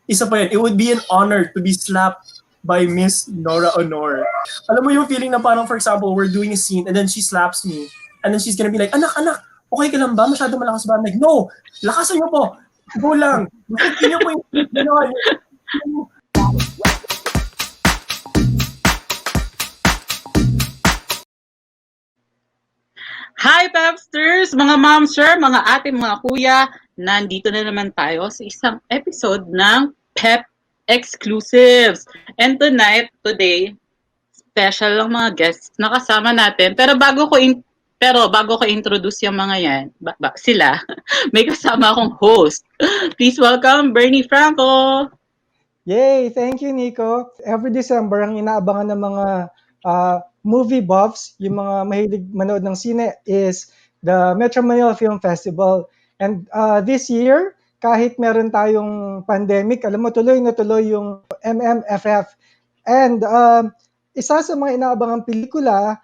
isa pa yan, it would be an honor to be slapped by Miss Nora Aunor. Alam mo yung feeling na parang, for example, we're doing a scene and then she slaps me and then she's gonna be like, anak, okay ka lang ba? Masyado malakas ba? I'm like, no! Lakasan niyo po! Go lang! Makikita niyo po yung ginawa niyo. Hi Pepsters! Mga ma'am, sir, mga ate, mga kuya, nandito na naman tayo sa isang episode ng PEP Exclusives. And today, special lang mga guests na kasama natin. Pero bago ko introduce yung mga yan, sila, may kasama akong host. Please welcome Bernie Franco. Yay! Thank you, Nikko. Every December, ang inaabangan ng mga movie buffs, yung mga mahilig manood ng sine, is the Metro Manila Film Festival. And this year, kahit meron tayong pandemic, alam mo, tuloy na tuloy yung MMFF. And isa sa mga inaabangang pelikula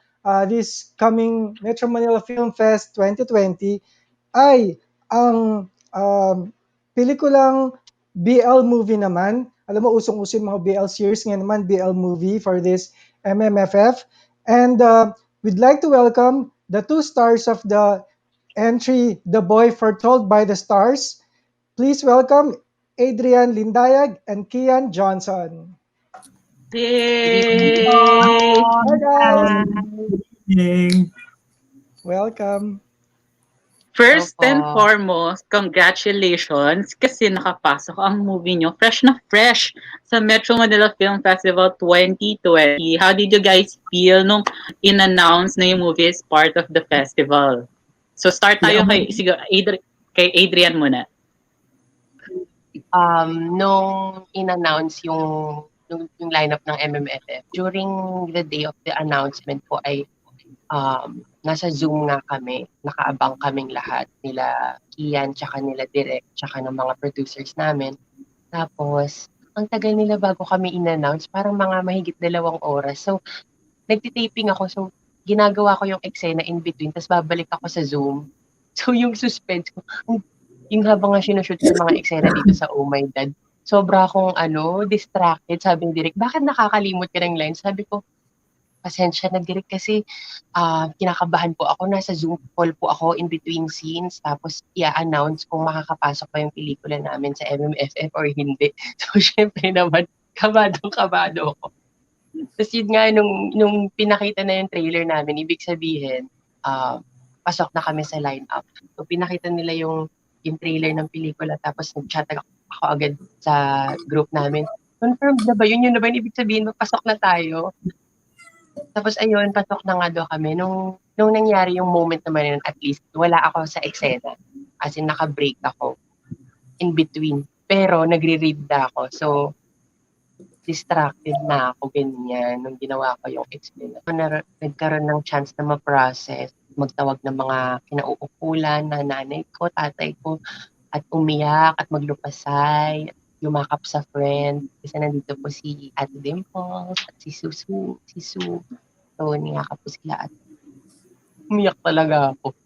this coming Metro Manila Film Fest 2020 ay ang pelikulang BL movie naman. Alam mo, usong-uso yung mga BL series, ngayon naman BL movie for this MMFF. And we'd like to welcome the two stars of the entry, The Boy Foretold by the Stars. Please welcome Adrian Lindayag and Keann Johnson. Yay! Hi guys! Yay. Welcome. First and foremost, congratulations kasi nakapasok ang movie nyo fresh na fresh sa Metro Manila Film Festival 2020. How did you guys feel nung in-announce na yung movie is part of the festival? So start tayo kay Adrian muna. Nung in-announce yung lineup ng MMFF, during the day of the announcement po ay nasa Zoom nga kami, nakaabang kaming lahat, nila Keann, tsaka nila Direk, tsaka ng mga producers namin. Tapos, ang tagal nila bago kami in-announce, parang mga mahigit 2 oras. So, nagtitaping ako, so ginagawa ko yung eksena in between, tapos babalik ako sa Zoom. So, yung suspense ko, yung habang nga sinushoot yung mga eksena dito sa Oh My Dad, sobra akong distracted. Sabi ni Direk, bakit nakakalimot ka ng lines? Sabi ko, pasensya na Direk kasi kinakabahan po ako. Nasa Zoom call po ako in between scenes. Tapos i-announce kung makakapasok pa yung pelikula namin sa MMFF or hindi. So, syempre naman, kabado ako. Tapos yun nga, nung pinakita na yung trailer namin, ibig sabihin, pasok na kami sa lineup. So, pinakita nila yung trailer ng pelikula. Tapos nag-chat ako agad sa group namin. Confirmed na ba yun? Yun na ba? Ibig sabihin, magpasok na tayo. Tapos ayun, pasok na nga daw kami. Nung nangyari yung moment naman yun, at least, wala ako sa eksena. As in, naka-break ako in between. Pero nagre-read na ako. So, distracted na ako, ganyan, nung ginawa ko yung explain. Nagkaroon ng chance na ma-process, magtawag ng mga kinauukulan na nanay ko, tatay ko, at umiyak, at maglupasay, yumakap sa friend. Kasi nandito po si Ate Dimples at si Su. So, niyakap po sila at umiyak talaga ako.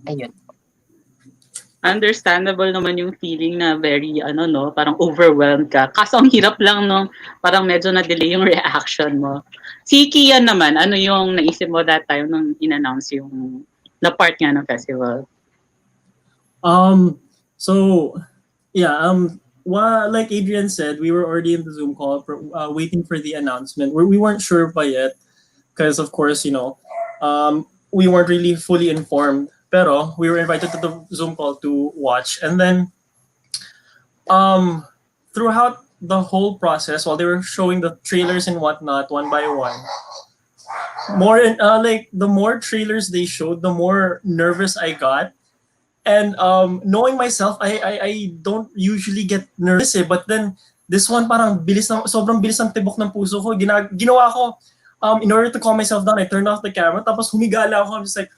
Ayun. Understandable naman yung feeling na very, parang overwhelmed ka. Kaso ang hirap lang, parang medyo na-delay yung reaction mo. Si Keann naman, ano yung naisip mo that time nung in-announce yung na part nga ng festival? Like Adrian said, we were already in the Zoom call waiting for the announcement. We weren't sure pa yet because, of course, we weren't really fully informed. Pero we were invited to the Zoom call to watch. And then throughout the whole process, while they were showing the trailers and whatnot, one by one, the more trailers they showed, the more nervous I got. And knowing myself, I don't usually get nervous but then this one parang sobrang bilis ng tibok ng puso ko. Ginawa ko, in order to calm myself down, I turned off the camera, tapos humigala ako. I'm just like,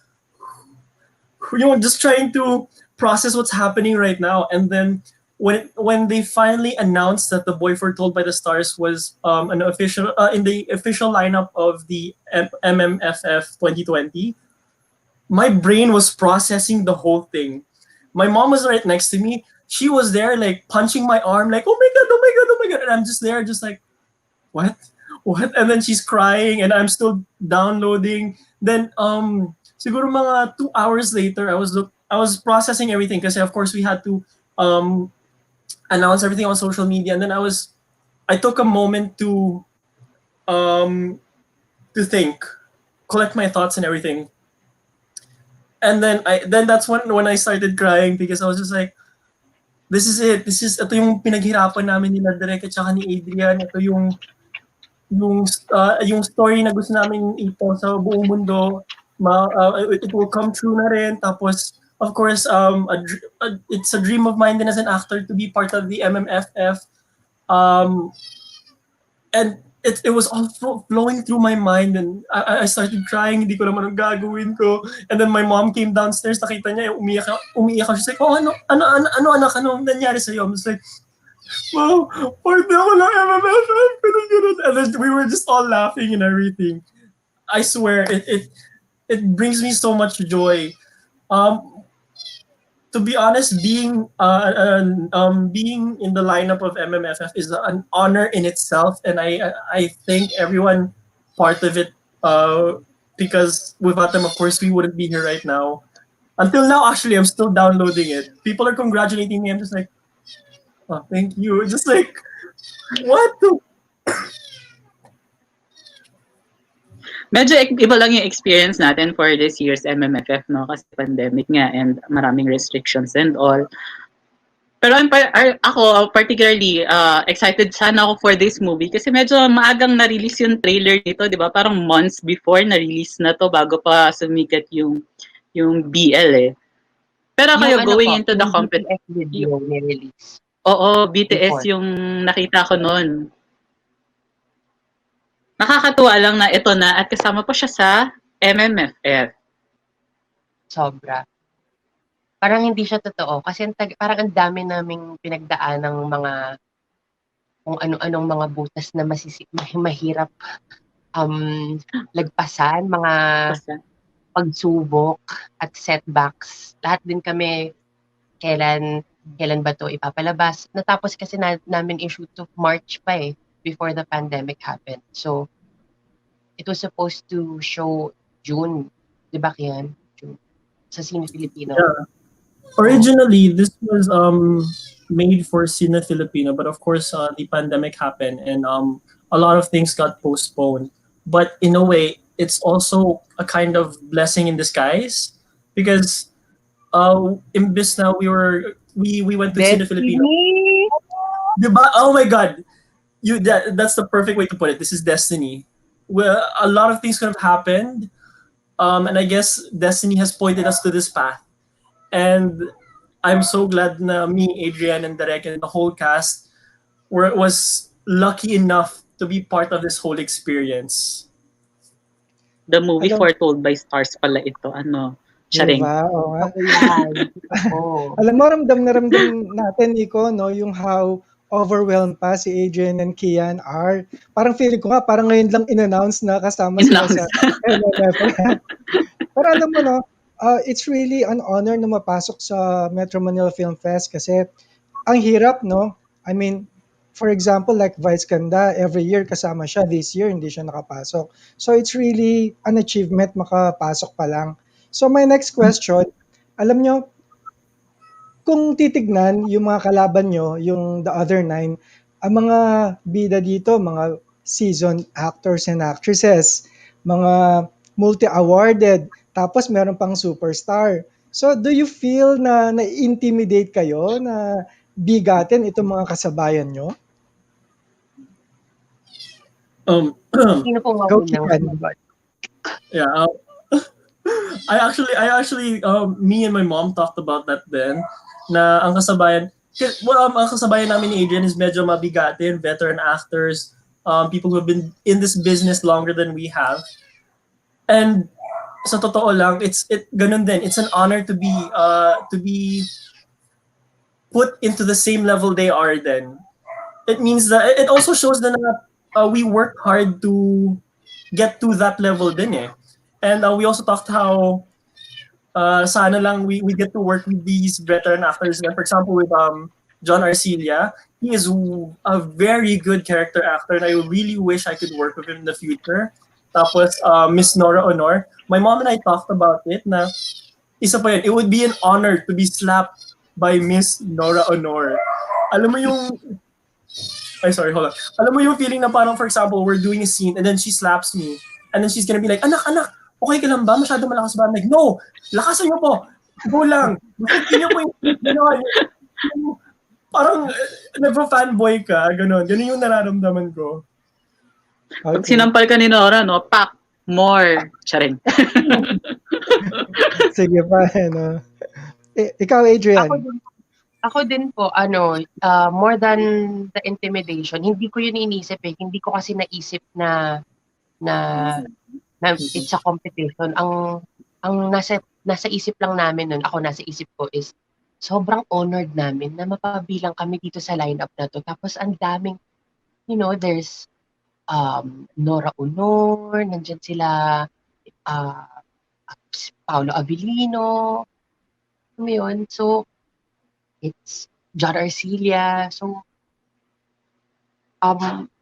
just trying to process what's happening right now. And then when they finally announced that The Boy Foretold by the Stars was an official in the official lineup of the MMFF 2020, my brain was processing the whole thing. My mom was right next to me. she was there like punching my arm, like, oh my god, oh my god, oh my god, and I'm just there, just like, what, what? And then she's crying, and I'm still downloading. Then siguro mga 2 hours later, I was processing everything because of course we had to announce everything on social media, and then I took a moment to think, collect my thoughts and everything. And then that's when I started crying because I was just like, this is it. Ito yung pinaghirapan namin nila Direk at saka ni Adrian. Ito yung story na gusto namin ito sa buong mundo. It will come true na rin. Tapos, of course, it's a dream of mine din as an actor to be part of the MMFF. And it was all flowing through my mind, and I started crying. Hindi ko naman ang gagawin ko. And then my mom came downstairs, nakita niya, umiiyak ako. She's like, oh, ano anak, ano nangyari sa'yo? I was like, wow, parte ako ng MMFF. And then we were just all laughing and everything. I swear, it brings me so much joy. To be honest, being in the lineup of MMFF is an honor in itself, and I thank everyone part of it, because without them, of course, we wouldn't be here right now. Until now, actually, I'm still downloading it. People are congratulating me. I'm just like, oh, thank you. Just like, what the? Medyo iba lang yung experience natin for this year's MMFF, no? Kasi pandemic nga and maraming restrictions and all. Pero ako particularly excited sana ako for this movie kasi medyo maagang na-release yung trailer nito, di ba? Parang months before na-release na to bago pa sumikat yung BL eh. Pero kayo going into the competition. BTS video ni-release. Oo, BTS yung nakita ko noon. Nakakatuwa lang na ito na at kasama pa siya sa MMFF. Sobra. Parang hindi siya totoo kasi parang ang dami naming pinagdaan ng mga kung ano-anong mga butas na mahirap lagpasan, mga pagsubok at setbacks. Lahat din kami kailan ba to ipapalabas. Natapos kasi namin i-shoot to March pa eh, before the pandemic happened. So, it was supposed to show June. Di ba, Keann? June. Sa Cine Filipino. Yeah. Originally, this was made for Cine Filipino, but of course, the pandemic happened and a lot of things got postponed. But in a way, it's also a kind of blessing in disguise because imbis na we went to Cine Filipino. Diba? Oh my God! That's the perfect way to put it. This is destiny. Well, a lot of things could have happened, and I guess destiny has pointed us to this path. And I'm so glad na me, Adrian, and Derek, and the whole cast was lucky enough to be part of this whole experience. The movie Foretold by Stars pala ito. Siya rin. Diba? Oo nga. Alam mo, ramdam natin, Nikko, no, yung how overwhelmed pa si Adrian and Keann are. Parang feeling ko nga, parang ngayon lang in-announce na kasama sila sa MMFF. Pero alam mo, no, it's really an honor na mapasok sa Metro Manila Film Fest kasi ang hirap, no? I mean, for example, like Vice Ganda, every year kasama siya. This year, hindi siya nakapasok. So it's really an achievement makapasok pa lang. So my next question, alam nyo, kung titignan yung mga kalaban nyo, yung the other 9, ang mga bida dito, mga seasoned actors and actresses, mga multi-awarded, tapos meron pang superstar. So do you feel na na-intimidate kayo na bigatin itong mga kasabayan nyo? Sino pong maunang? Yeah. I actually me and my mom talked about that then na ang kasabayan namin ni Adrian is medyo mabigatin, veteran actors, people who have been in this business longer than we have. And sa totoo lang, ganun din. It's an honor to be put into the same level they are then. It means that it also shows that we work hard to get to that level din eh. And we also talked how sana lang we get to work with these veteran actors. For example, with John Arcilla, he is a very good character actor, and I really wish I could work with him in the future. Tapos, Miss Nora Aunor, my mom and I talked about it na isa pa yun, it would be an honor to be slapped by Miss Nora Aunor. Alam mo yung, ay sorry, hold on. Alam mo yung feeling na parang, for example, we're doing a scene and then she slaps me and then she's gonna be like, anak, okay ka lang ba? Masyado malakas ba? I'm like, no, lakasan niyo po. Go lang. Gusto niyo po yung gano'n. Parang nagpa-fanboy ka, gano'n. Ganun yung nararamdaman ko. Pag sinampal ka ni Nora, no, pak, more. Charing. Sige pa, ano. Ikaw, Adrian. Ako din po, more than the intimidation, hindi ko yun inisip eh. Hindi ko kasi naisip na it's a competition. Ang nasa isip lang namin nun, ako nasa isip ko is, sobrang honored namin na mapabilang kami dito sa lineup na to. Tapos ang daming, there's Nora Aunor, nandyan sila, Paolo Abilino, yun. So, it's John Arcilla. So,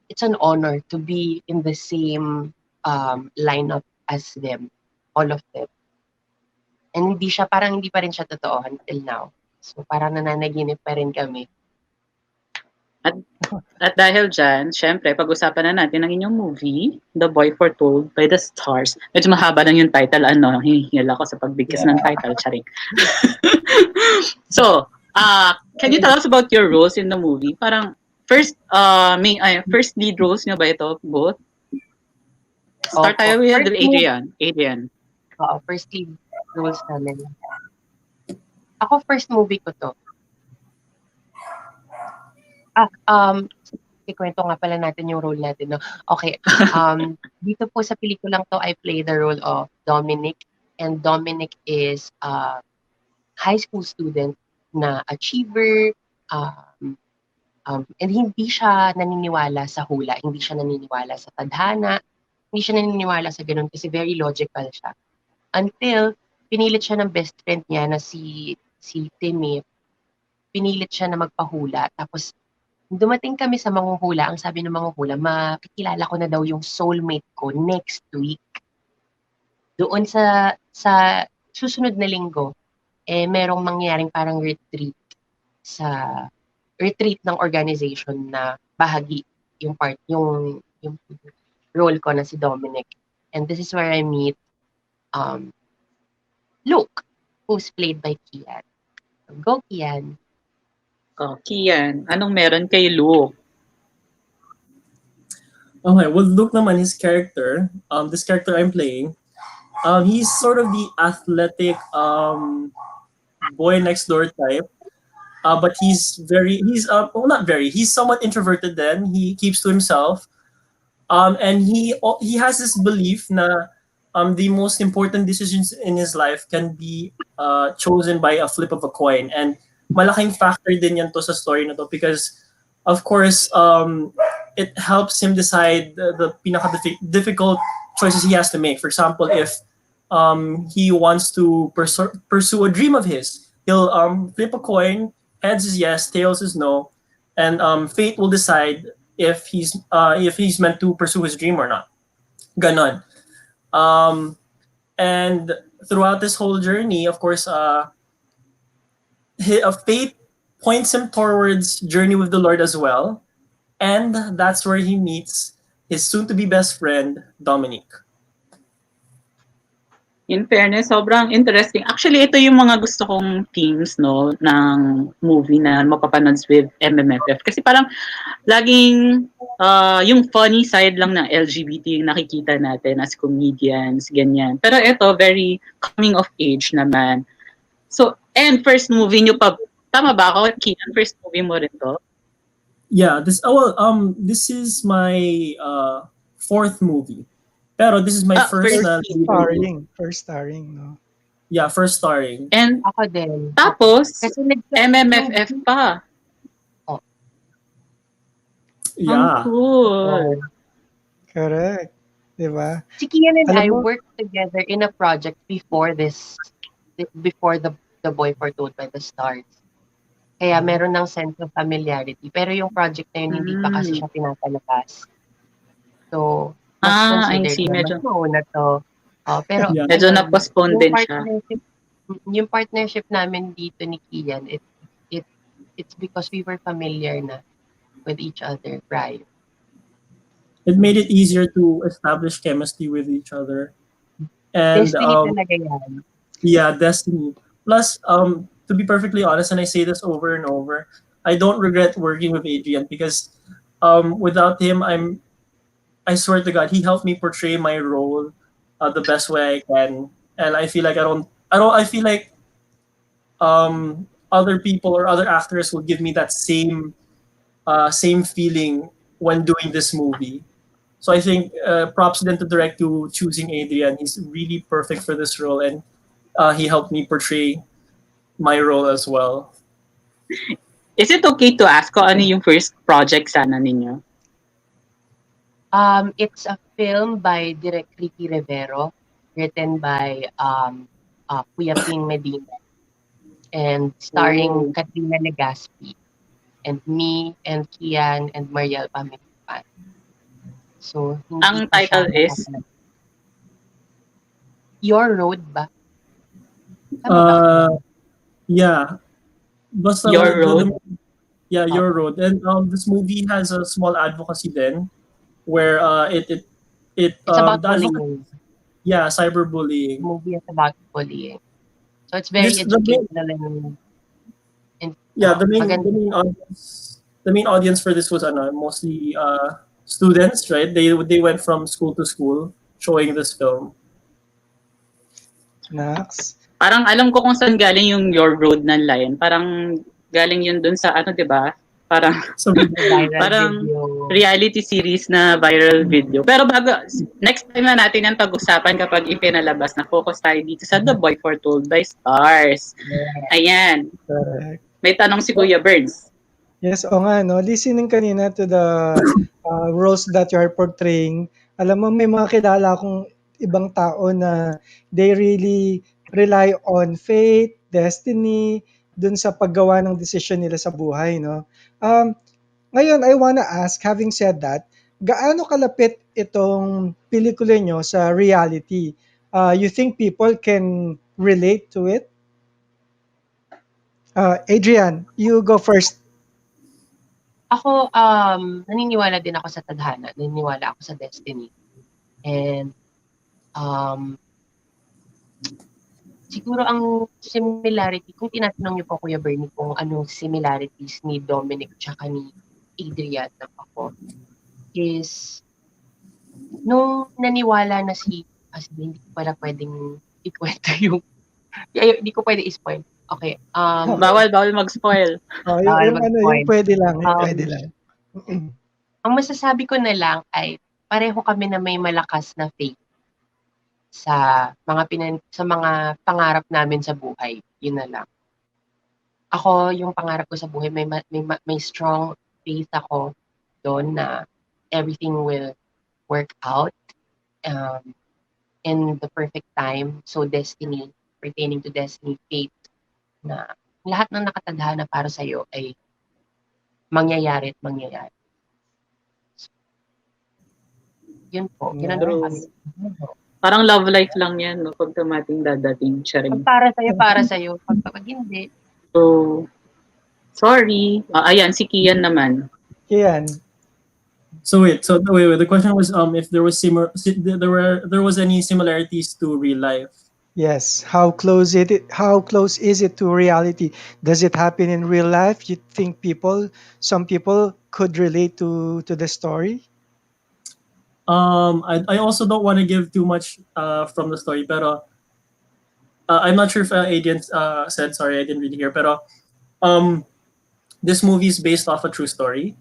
it's an honor to be in the same lineup as them, all of them. And parang hindi pa rin siya totoo until now. So, parang nananaginip pa rin kami. At dahil dyan, syempre, pag-usapan na natin ang inyong movie, The Boy Foretold by the Stars. Medyo mahaba lang yung title, hihingil ako sa pagbigkas ng title, charing. So, can you tell us about your roles in the movie? Parang, first lead roles nyo ba ito, both? Start tayo with Adrian. First lead roles namin. Ako, first movie ko to. Ikwento nga pala natin yung role natin, no? Okay. Dito po sa pelikulang to, I play the role of Dominic. And Dominic is a high school student na achiever. And hindi siya naniniwala sa hula. Hindi siya naniniwala sa tadhana. Hindi siya naniniwala sa ganun kasi very logical siya. Until pinilit siya ng best friend niya na si Timmy. Pinilit siya na magpahula. Tapos dumating kami sa manghuhula. Ang sabi ng manghuhula, makikilala ko na daw yung soulmate ko next week. Doon sa susunod na linggo, merong mangyaring parang retreat ng organization na bahagi yung role ko na si Dominic. And this is where I meet Luke, who's played by Keann. Go, Keann. Keann, anong meron kay Luke? Okay, well, Luke naman, his character, this character I'm playing, he's sort of the athletic boy next door type. But he's somewhat introverted then. He keeps to himself. And he has this belief na the most important decisions in his life can be chosen by a flip of a coin. And malaking factor din yan to sa story na to because of course it helps him decide the pinaka-difficult choices he has to make. For example, if he wants to pursue a dream of his, he'll flip a coin, heads is yes, tails is no, and fate will decide if he's meant to pursue his dream or not. Ganon. And throughout this whole journey, of course, fate points him towards journey with the Lord as well, and that's where he meets his soon-to-be best friend, Dominic. In fairness, sobrang interesting. Actually, ito yung mga gusto kong themes, no, ng movie na mapapanood with MMFF. Kasi parang laging yung funny side lang ng LGBT yung nakikita natin as comedians, ganyan. Pero ito, very coming of age naman. So, and first movie nyo pa, tama ba ako, Keann? First movie mo rin to? Yeah, this is my fourth movie. Pero this is my first starring, no? Yeah, first starring. And ako din. Tapos, MMFF pa. Oh. Yeah. Ang cool. Correct. Diba? Si Keann and I worked together in a project before this before the Boy Foretold by the Stars. Kaya meron ng sense of familiarity. Pero yung project na yun, hindi pa kasi siya pinapalabas. So, mas I considered see. na mas Medyo, mauna to. Pero Yeah. medyo ayun, na-postpone yung din siya. partnership namin dito ni Keann, it's because we were familiar na with each other prior. It made it easier to establish chemistry with each other. And Destiny talaga yan. yeah, destiny. Plus, to be perfectly honest, and I say this over and over, I don't regret working with Adrian because without him, I swear to God, he helped me portray my role the best way I can. And I feel like I feel like other people or other actors will give me that same feeling when doing this movie. So I think props then to direct to choosing Adrian. He's really perfect for this role, and he helped me portray my role as well. Is it okay to ask kung ano yung first project sana ninyo? It's a film by Direk Ricky Rivero, written by Kuya Ping Medina, and starring Katrina Legaspi, and me, and Keann, and Mariel Pamilipan. So, hindi Ang pa siya title is? nakapalabas. Your Road ba? Tama ba? Yeah, basta Your Road? Yeah, Your Road. And this movie has a small advocacy then, where it It's about the advocacy, bullying. yeah, The cyberbullying. movie is about bullying. So, it's very This the main, educational and yeah, maganda. the main audience for this was mostly students, right? They went from school to school showing this film. Nax. Parang alam ko kung saan galing yung Your Road ng Lion. Parang galing yun dun sa ano, 'di ba? Parang So Viral parang video. reality series na viral video. Pero bago, next time na natin ang pag-usapan kapag ipinalabas na focus tayo dito sa The Boy Foretold by Stars. Ayan. Correct. May tanong si Kuya Burns. Yes, o nga, no? Listening kanina to the roles that you are portraying, alam mo, may mga kilala akong ibang tao na they really rely on fate, destiny, dun sa paggawa ng desisyon nila sa buhay, no? Ngayon, I wanna ask, having said that, gaano kalapit itong pelikula nyo sa reality? You think people can relate to it? Adrian, you go first. Ako, naniniwala din ako sa tadhana. Naniniwala ako sa destiny. And, siguro ang similarity, kung tinatanong niyo po Kuya Bernie kung anong similarities ni Dominic tsaka ni Adrian na ako, is nung naniwala na hindi ko pala pwedeng ikwento yung, hindi ko pwede i-spoil. Okay. Bawal mag-spoil. Yung pwede lang, pwede lang. Ang masasabi ko na lang ay pareho kami na may malakas na faith sa mga pangarap namin sa buhay. Yun na lang. Ako, yung pangarap ko sa buhay, may strong faith ako doon na everything will work out in the perfect time. So destiny, pertaining to destiny, faith, na lahat ng nakatadhana para sa'yo ay mangyayari at mangyayari. So, yun po. Yun ang True. Parang love life lang yan, no? Pag dumating, dadating siya rin. Pag para sa'yo. Pag hindi. So, sorry. Ayan, si Keann naman. Keann. So wait. The question was if there was any similarities to real life. Yes. How close is it to reality? Does it happen in real life? You think some people could relate to the story? I also don't want to give too much from the story, pero I'm not sure if Adrian said, sorry, I didn't really hear, pero this movie is based off a true story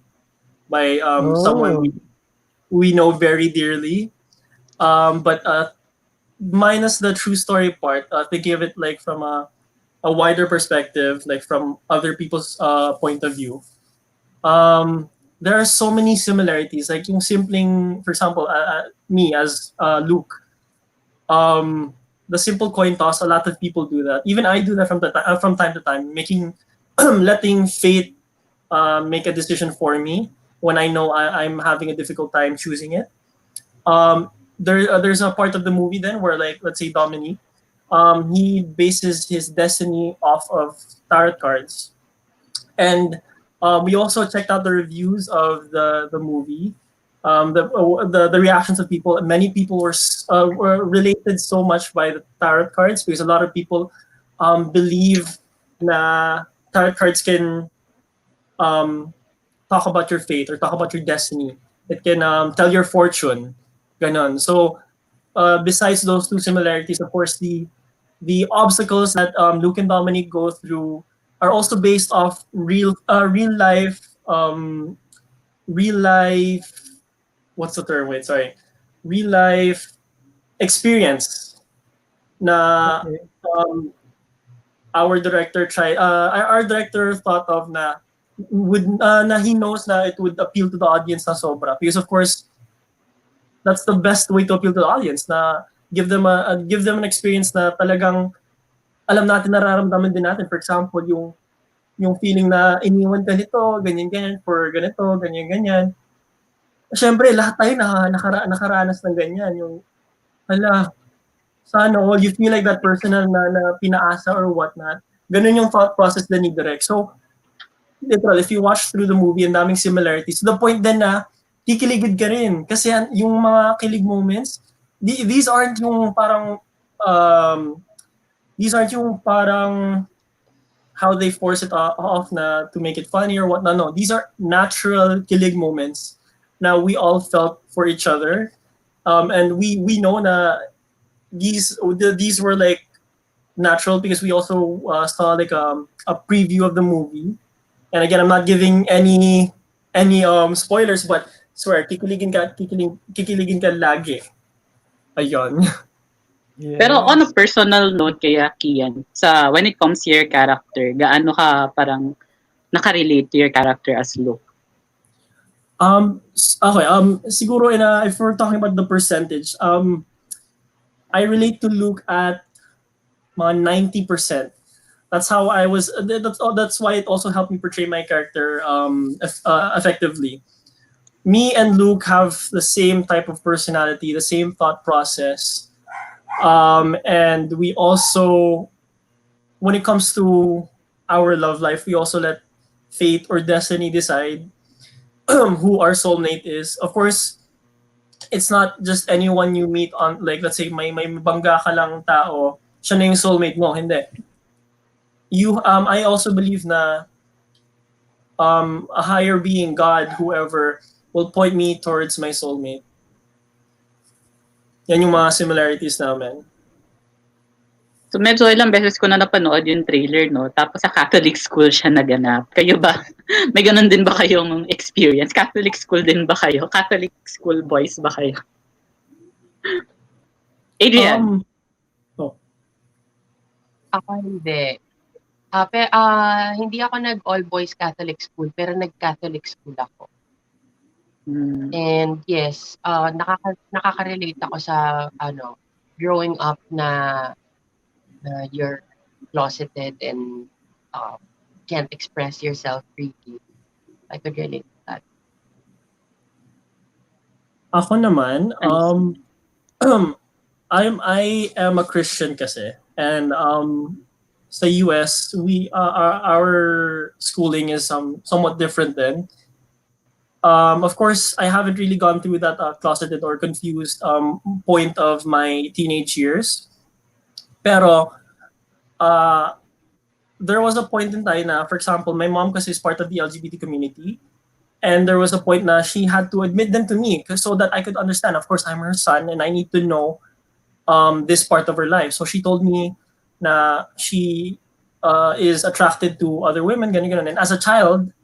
by someone we know very dearly. But minus the true story part, thinking of it like from a wider perspective, like from other people's point of view. There are so many similarities. Like yung simpleng, for example, me as Luke. the simple coin toss. A lot of people do that. Even I do that from time to time, making letting fate make a decision for me when I know I'm having a difficult time choosing it. There's a part of the movie then where, like, let's say Dominique, he bases his destiny off of tarot cards, and we also checked out the reviews of the movie, the reactions of people. Many people were related so much by the tarot cards because a lot of people believe na tarot cards can talk about your fate or talk about your destiny. It can tell your fortune, ganon. So besides those two similarities, of course, the obstacles that Luke and Dominic go through are also based off real life. What's the term? Wait, sorry. Real life experience. Na Okay. our director thought of na he knows na it would appeal to the audience na sobra, because of course that's the best way to appeal to the audience, na give them an experience na talagang alam natin, nararamdaman din natin. For example, yung feeling na iniwan ka nito, ganyan for ganito, ganyan. Siyempre lahat tayo nakaranas ng ganyan, yung hala, sana all you feel like that person na pinaasa or whatnot. Ganun yung thought process din ni Direk. So literal, if you watch through the movie, ang daming similarities. To the point din na kikiligid ka rin. Kasi yung mga kilig moments, these aren't yung parang how they force it off na to make it funny or whatnot. No, these are natural kilig moments na we all felt for each other. And we know na these were like natural because we also saw like a preview of the movie. And again, I'm not giving any spoilers, but swear, kikiligin ka lagi. Ayun. Yes. Pero on a personal note kaya, Keann, when it comes to your character, gaano ka parang nakarelate to your character as Luke? Okay, siguro if we're talking about the percentage, I relate to Luke at mga 90%. That's how I was. That's why it also helped me portray my character effectively. Me and Luke have the same type of personality, the same thought process, and we also, when it comes to our love life, we also let fate or destiny decide who our soulmate is. Of course, it's not just anyone you meet on, like, let's say may bangga ka lang tao, siya na yung soulmate mo. Hindi. I also believe na a higher being, God, whoever, will point me towards my soulmate. Yan yung mga similarities namin. So medyo ilang beses ko na napanood yung trailer, no? Tapos sa Catholic school siya naganap. Kayo ba? May ganun din ba kayong experience? Catholic school din ba kayo? Catholic school boys ba kayo? Adrian? Ako hindi. Hindi ako nag-all boys Catholic school, pero nag-Catholic school ako. And yes, nakaka-relate ako sa growing up na you're closeted and can't express yourself freely. I could relate to that. Ako naman, I am a Christian kasi, and sa US, our schooling is somewhat different then. Of course, I haven't really gone through that closeted or confused point of my teenage years. Pero there was a point in time na, for example, my mom kasi is part of the LGBT community, and there was a point na she had to admit them to me so that I could understand. Of course, I'm her son and I need to know this part of her life. So she told me na she is attracted to other women, ganyan. And as a child,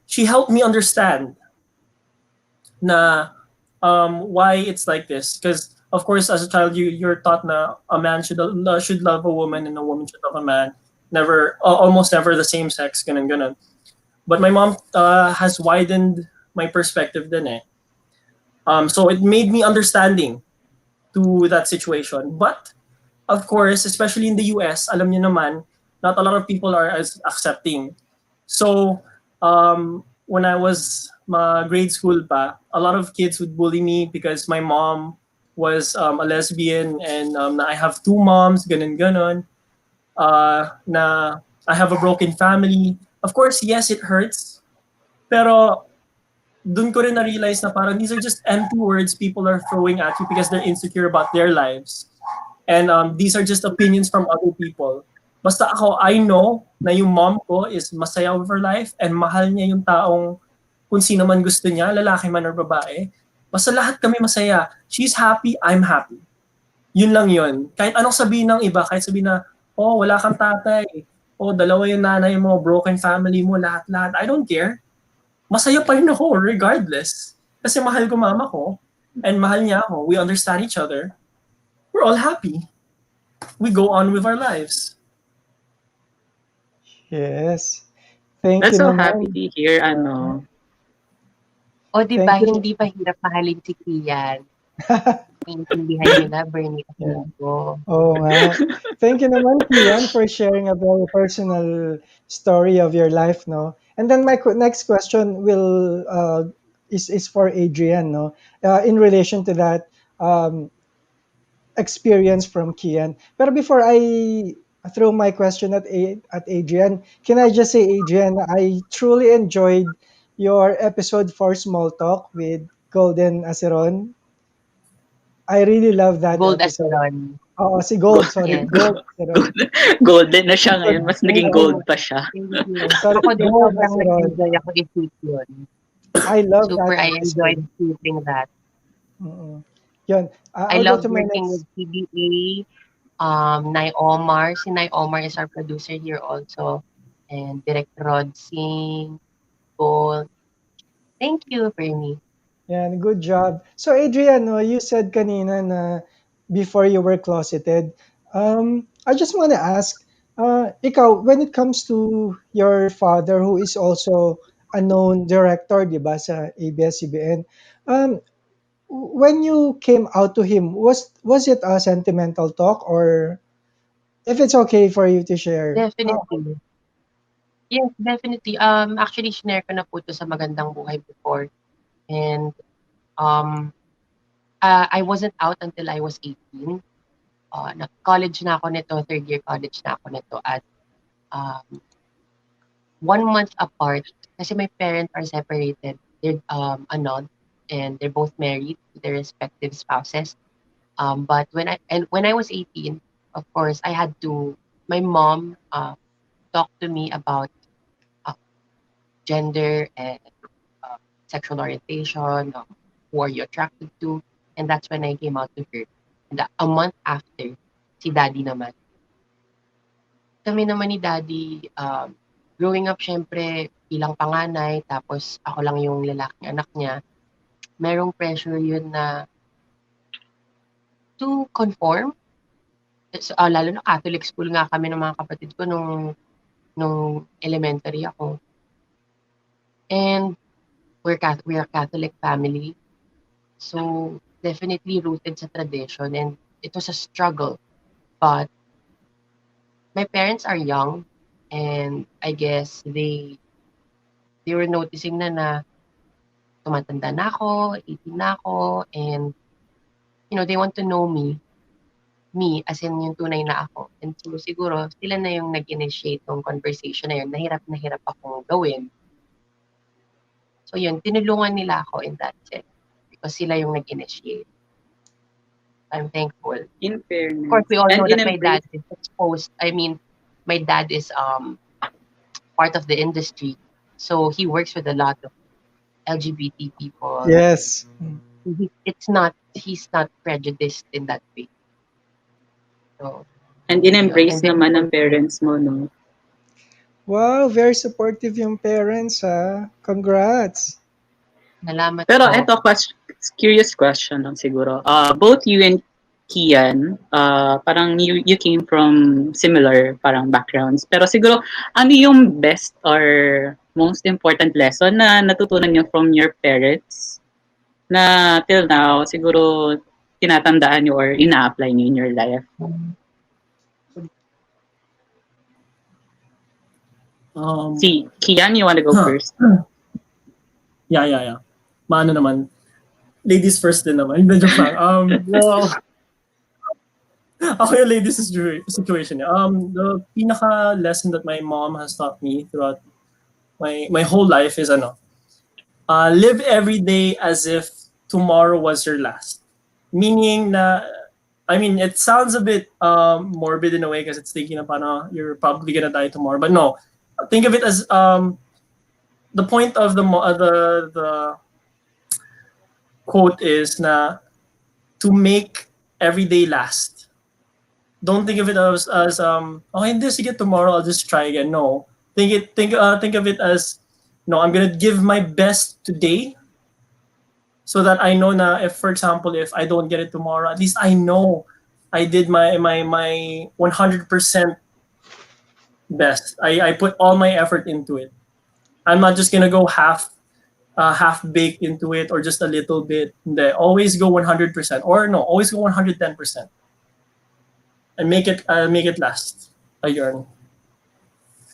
she helped me understand na why it's like this. Because of course, as a child, you're taught na a man should love a woman and a woman should love a man. Almost never the same sex, ganun. But my mom has widened my perspective din eh. So it made me understanding to that situation. But of course, especially in the US, alam niyo naman, not a lot of people are as accepting. So, when I was grade school pa, a lot of kids would bully me because my mom was a lesbian and na I have two moms, ganun ganon. Na I have a broken family. Of course, yes, it hurts. Pero dun ko rin na-realize na parang these are just empty words people are throwing at you because they're insecure about their lives. And these are just opinions from other people. Basta ako, I know na yung mom ko is masaya with her life and mahal niya yung taong kung sino man gusto niya, lalaki man or babae. Basta lahat kami masaya. She's happy, I'm happy. Yun lang yun. Kahit anong sabihin ng iba, kahit sabihin na, oh, wala kang tatay, oh, dalawa yung nanay mo, broken family mo, lahat-lahat. I don't care. Masaya pa rin ako regardless. Kasi mahal ko mama ko and mahal niya ako. We understand each other. We're all happy. We go on with our lives. Yes. Thank That's you so happy naman. to hear, ano. O di ba, Thank you. hindi pa hirap mahalin si Keann. Intindihan niyo na, Bernie Yeah. ko. Oo nga. Thank you naman, Kian, for sharing a very personal story of your life, no? And then my next question will is for Adrian, no? In relation to that experience from Kian. But before I throw my question at Adrian, can I just say, Adrian, I truly enjoyed your episode for Small Talk with Golden Aceron. I really love that Gold episode. Aceron. Oo, si Gold, sorry. Yes. Gold Aceron. Golden na siya ngayon. Mas naging gold pa siya. Thank you. Sorry, Ako din Gold sobrang Aceron. nag-enjoy ako i-shoot yun. I love Super, that I enjoyed episode. shooting that. Mm-mm. Yun. I I'll go love to my working with next. PBA, Nay Omar. Si Nay Omar is our producer here also. And Direct Rod Singh, Gold. Thank you, Bernie. Yan, good job. So Adrian, no, you said kanina na before you were closeted. I just want to ask, ikaw, when it comes to your father who is also a known director, di ba, sa ABS-CBN, um, when you came out to him, was it a sentimental talk, or if it's okay for you to share? Definitely. Yes, definitely. Actually, shinare ko na po ito sa Magandang Buhay before. And I wasn't out until I was 18. College na ako nito, third year college na ako nito. At 1 month apart, kasi my parents are separated. They're annulled, and they're both married to their respective spouses. But when I was 18, of course, I had to. My mom talked to me about gender and sexual orientation, who are you attracted to, and that's when I came out to her. And a month after, si Daddy naman. Kami naman ni Daddy, growing up syempre bilang panganay, tapos ako lang yung lalaking anak niya, merong pressure yun na to conform. So, lalo na Catholic school nga kami ng mga kapatid ko nung elementary ako. And we are Catholic family. So definitely rooted sa tradition, and it was a struggle. But my parents are young, and I guess they were noticing na tumatanda na ako, 18 na ako, and they want to know me as in yung tunay na ako. And so siguro sila na yung nag-initiate ng conversation na yun, na hirap akong gawin. So yun, tinulungan nila ako in that sense because sila yung nag-initiate. I'm thankful. In fairness. Of course, we all And know in that my dad is exposed. I mean, my dad is part of the industry, so he works with a lot of LGBT people. Yes. He's not prejudiced in that way. So, And in-embrace and naman ng parents mo, no? Wow, very supportive yung parents, ha? Congrats. salamat Pero po. eto, curious question lang siguro. Both you and Keann, parang you came from similar parang backgrounds. Pero siguro, ano yung best or most important lesson na natutunan niyo from your parents na till now, siguro tinatandaan niyo or ina-apply niyo in your life? Si Keann, you wanna go first? Yeah. Maano naman. Ladies first din naman. Hindi, joke lang. Well, ako yung ladies situation. The pinaka lesson that my mom has taught me throughout my whole life is live every day as if tomorrow was your last. Meaning na, I mean, it sounds a bit morbid in a way because it's thinking na parang you're probably gonna die tomorrow. But no, think of it as the point of the quote is na to make every day last. Don't think of it as okay, hindi, sige, tomorrow I'll just try again. No, think of it as no, I'm gonna give my best today so that I know na if, for example, if I don't get it tomorrow, at least I know I did my 100% best. I put all my effort into it. I'm not just gonna go half baked into it or just a little bit. Hindi. Always go 100% or no, always go 110% and make it last. Ayun.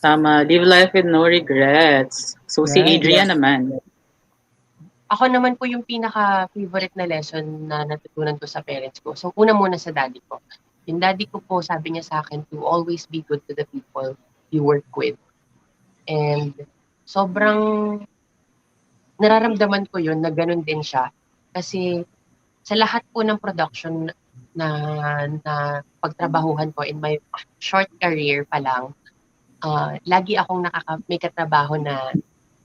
Tama, live life with no regrets. So si Right. Adrian Yes. naman. Ako naman po yung pinaka-favorite na lesson na natutunan ko sa parents ko. So, una muna sa daddy ko. Yung daddy ko po, sabi niya sa akin to always be good to the people you work with. And sobrang nararamdaman ko yun na ganun din siya. Kasi sa lahat po ng production na pagtrabahuhan ko in my short career pa lang, lagi akong may katrabaho na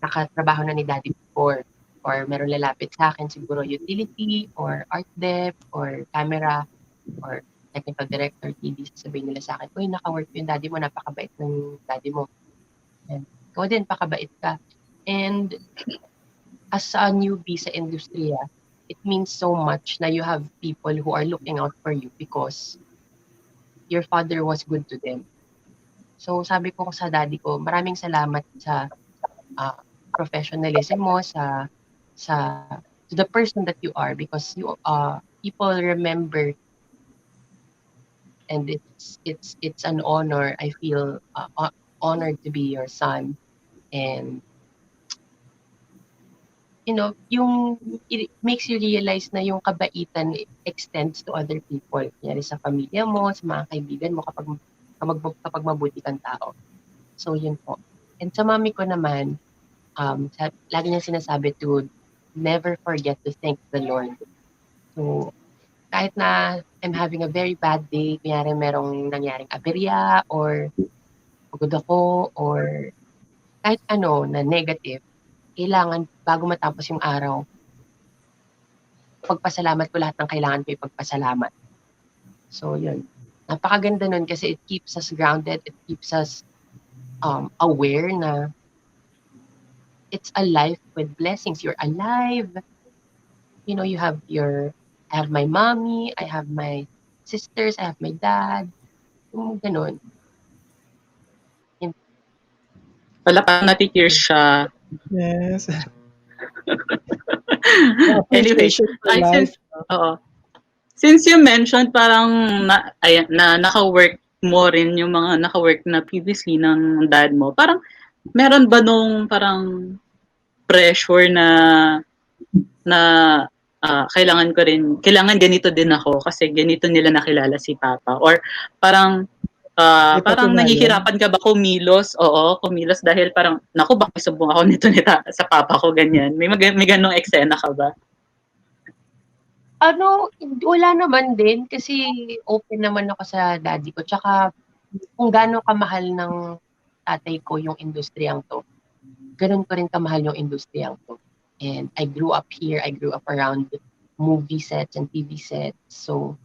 nakatrabaho na ni daddy before. Or meron lalapit sa akin, siguro utility, or art dep, or camera, or technical director, TV, sasabihin nila sa akin, uy, naka-work yung daddy mo, napakabait ng daddy mo. And ikaw din, pakabait ka. And as a newbie sa industriya, it means so much na you have people who are looking out for you because your father was good to them. So sabi ko sa daddy ko, maraming salamat sa professionalism mo, to the person that you are, because you people remember, and it's an honor. I feel honored to be your son, and you know, it makes you realize na yung kabaitan extends to other people. Kunyari sa pamilya mo, sa mga kaibigan mo kapag mabuti kang tao. So yun po. And sa mami ko naman, lagi niya sinasabi to never forget to thank the Lord. So, kahit na I'm having a very bad day, kunyari merong nangyaring aberya, or pagod ako, or kahit ano na negative, kailangan bago matapos yung araw, pagpasalamat ko lahat ng kailangan ko ipagpasalamat. So, yun. Napakaganda nun kasi it keeps us grounded, it keeps us aware na it's a life with blessings. You're alive. You know, I have my mommy, I have my sisters, I have my dad. Yung ganun. Wala pa natitears siya. Yes. Anyway, Appreciation for life. Since you mentioned parang naka-work mo rin yung mga naka-work na previously ng dad mo, parang meron ba nung parang pressure na kailangan ganito din ako kasi ganito nila nakilala si Papa, or parang parang nahihirapan ka ba kumilos dahil parang naku, baka sumbong ako nito sa Papa ko, ganyan, may ganong eksena ka ba? Wala naman din kasi open naman ako sa daddy ko, tsaka kung gaano kamahal ng tatay ko yung industriyang to, ganun ko rin kamahal yung industriyang to. And I grew up here, I grew up around movie sets and TV sets, so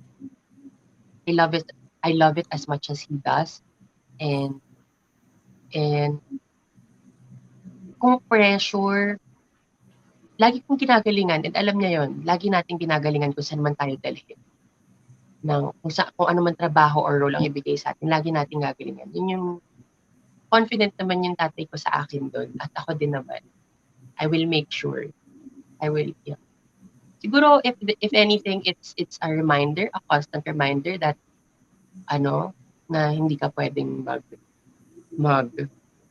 I love it as much as he does. And kung pressure, lagi kong ginagalingan, and alam niya yon, lagi nating ginagalingan kung saan man tayo dalhin. Kung ano man trabaho or role ang ibigay sa atin, lagi nating gagalingan. Yun yung confident naman yung tatay ko sa akin doon, at ako din naman. I will make sure. Yeah. Siguro, if anything, it's a reminder, a constant reminder that na hindi ka pwedeng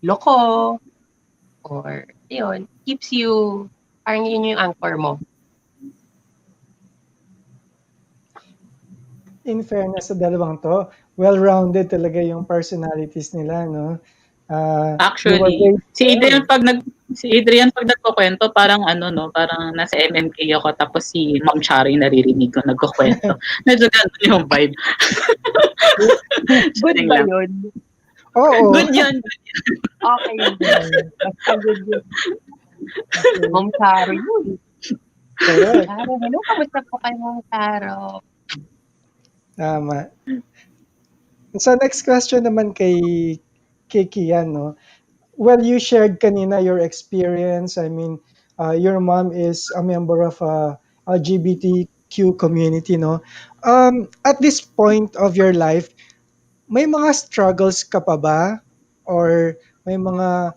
loko, or yun, keeps you, parang yun yung anchor mo. In fairness sa dalawang to, well-rounded talaga yung personalities nila, no? You were Actually, raised well. Si Adrian pag nagkukuwento parang ano 'no, parang nasa MMK ako tapos si Ma'am Chari naririnig ko nagkukuwento. Medyo gano'n yung vibe. Good Sharing ba lang. yun? Oo. Good yun. Okay yun. Basta good yun. Okay. Ma'am Charo yun. Correct. Charo, hello, kamusta po kayo, Ma'am Charo? Tama. So next question naman kay Kian, no? Well, you shared kanina your experience. I mean, your mom is a member of a LGBTQ community, no? At this point of your life, may mga struggles ka pa ba? Or may mga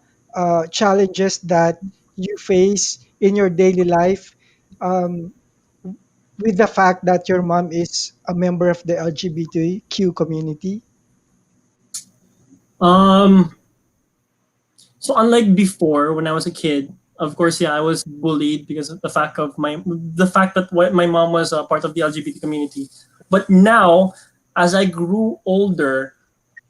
challenges that you face in your daily life um, with the fact that your mom is a member of the LGBTQ community? Um, so unlike before, when I was a kid, of course, yeah, I was bullied because of the fact that my mom was a part of the LGBT community. But now, as I grew older,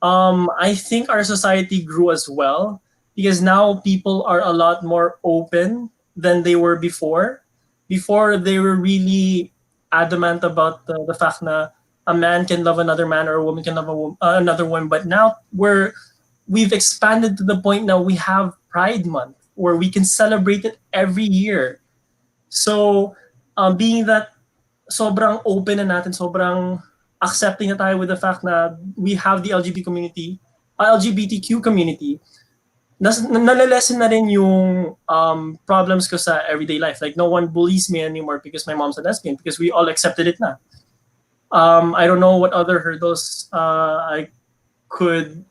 I think our society grew as well because now people are a lot more open than they were before. Before they were really adamant about the fact that a man can love another man or a woman can love another woman. But now we've expanded to the point now we have Pride Month where we can celebrate it every year. So being that sobrang open na natin, sobrang accepting na tayo with the fact na we have the LGBTQ community, nalilesen na rin yung problems ko sa everyday life. Like, no one bullies me anymore because my mom's a lesbian because we all accepted it na. I don't know what other hurdles I could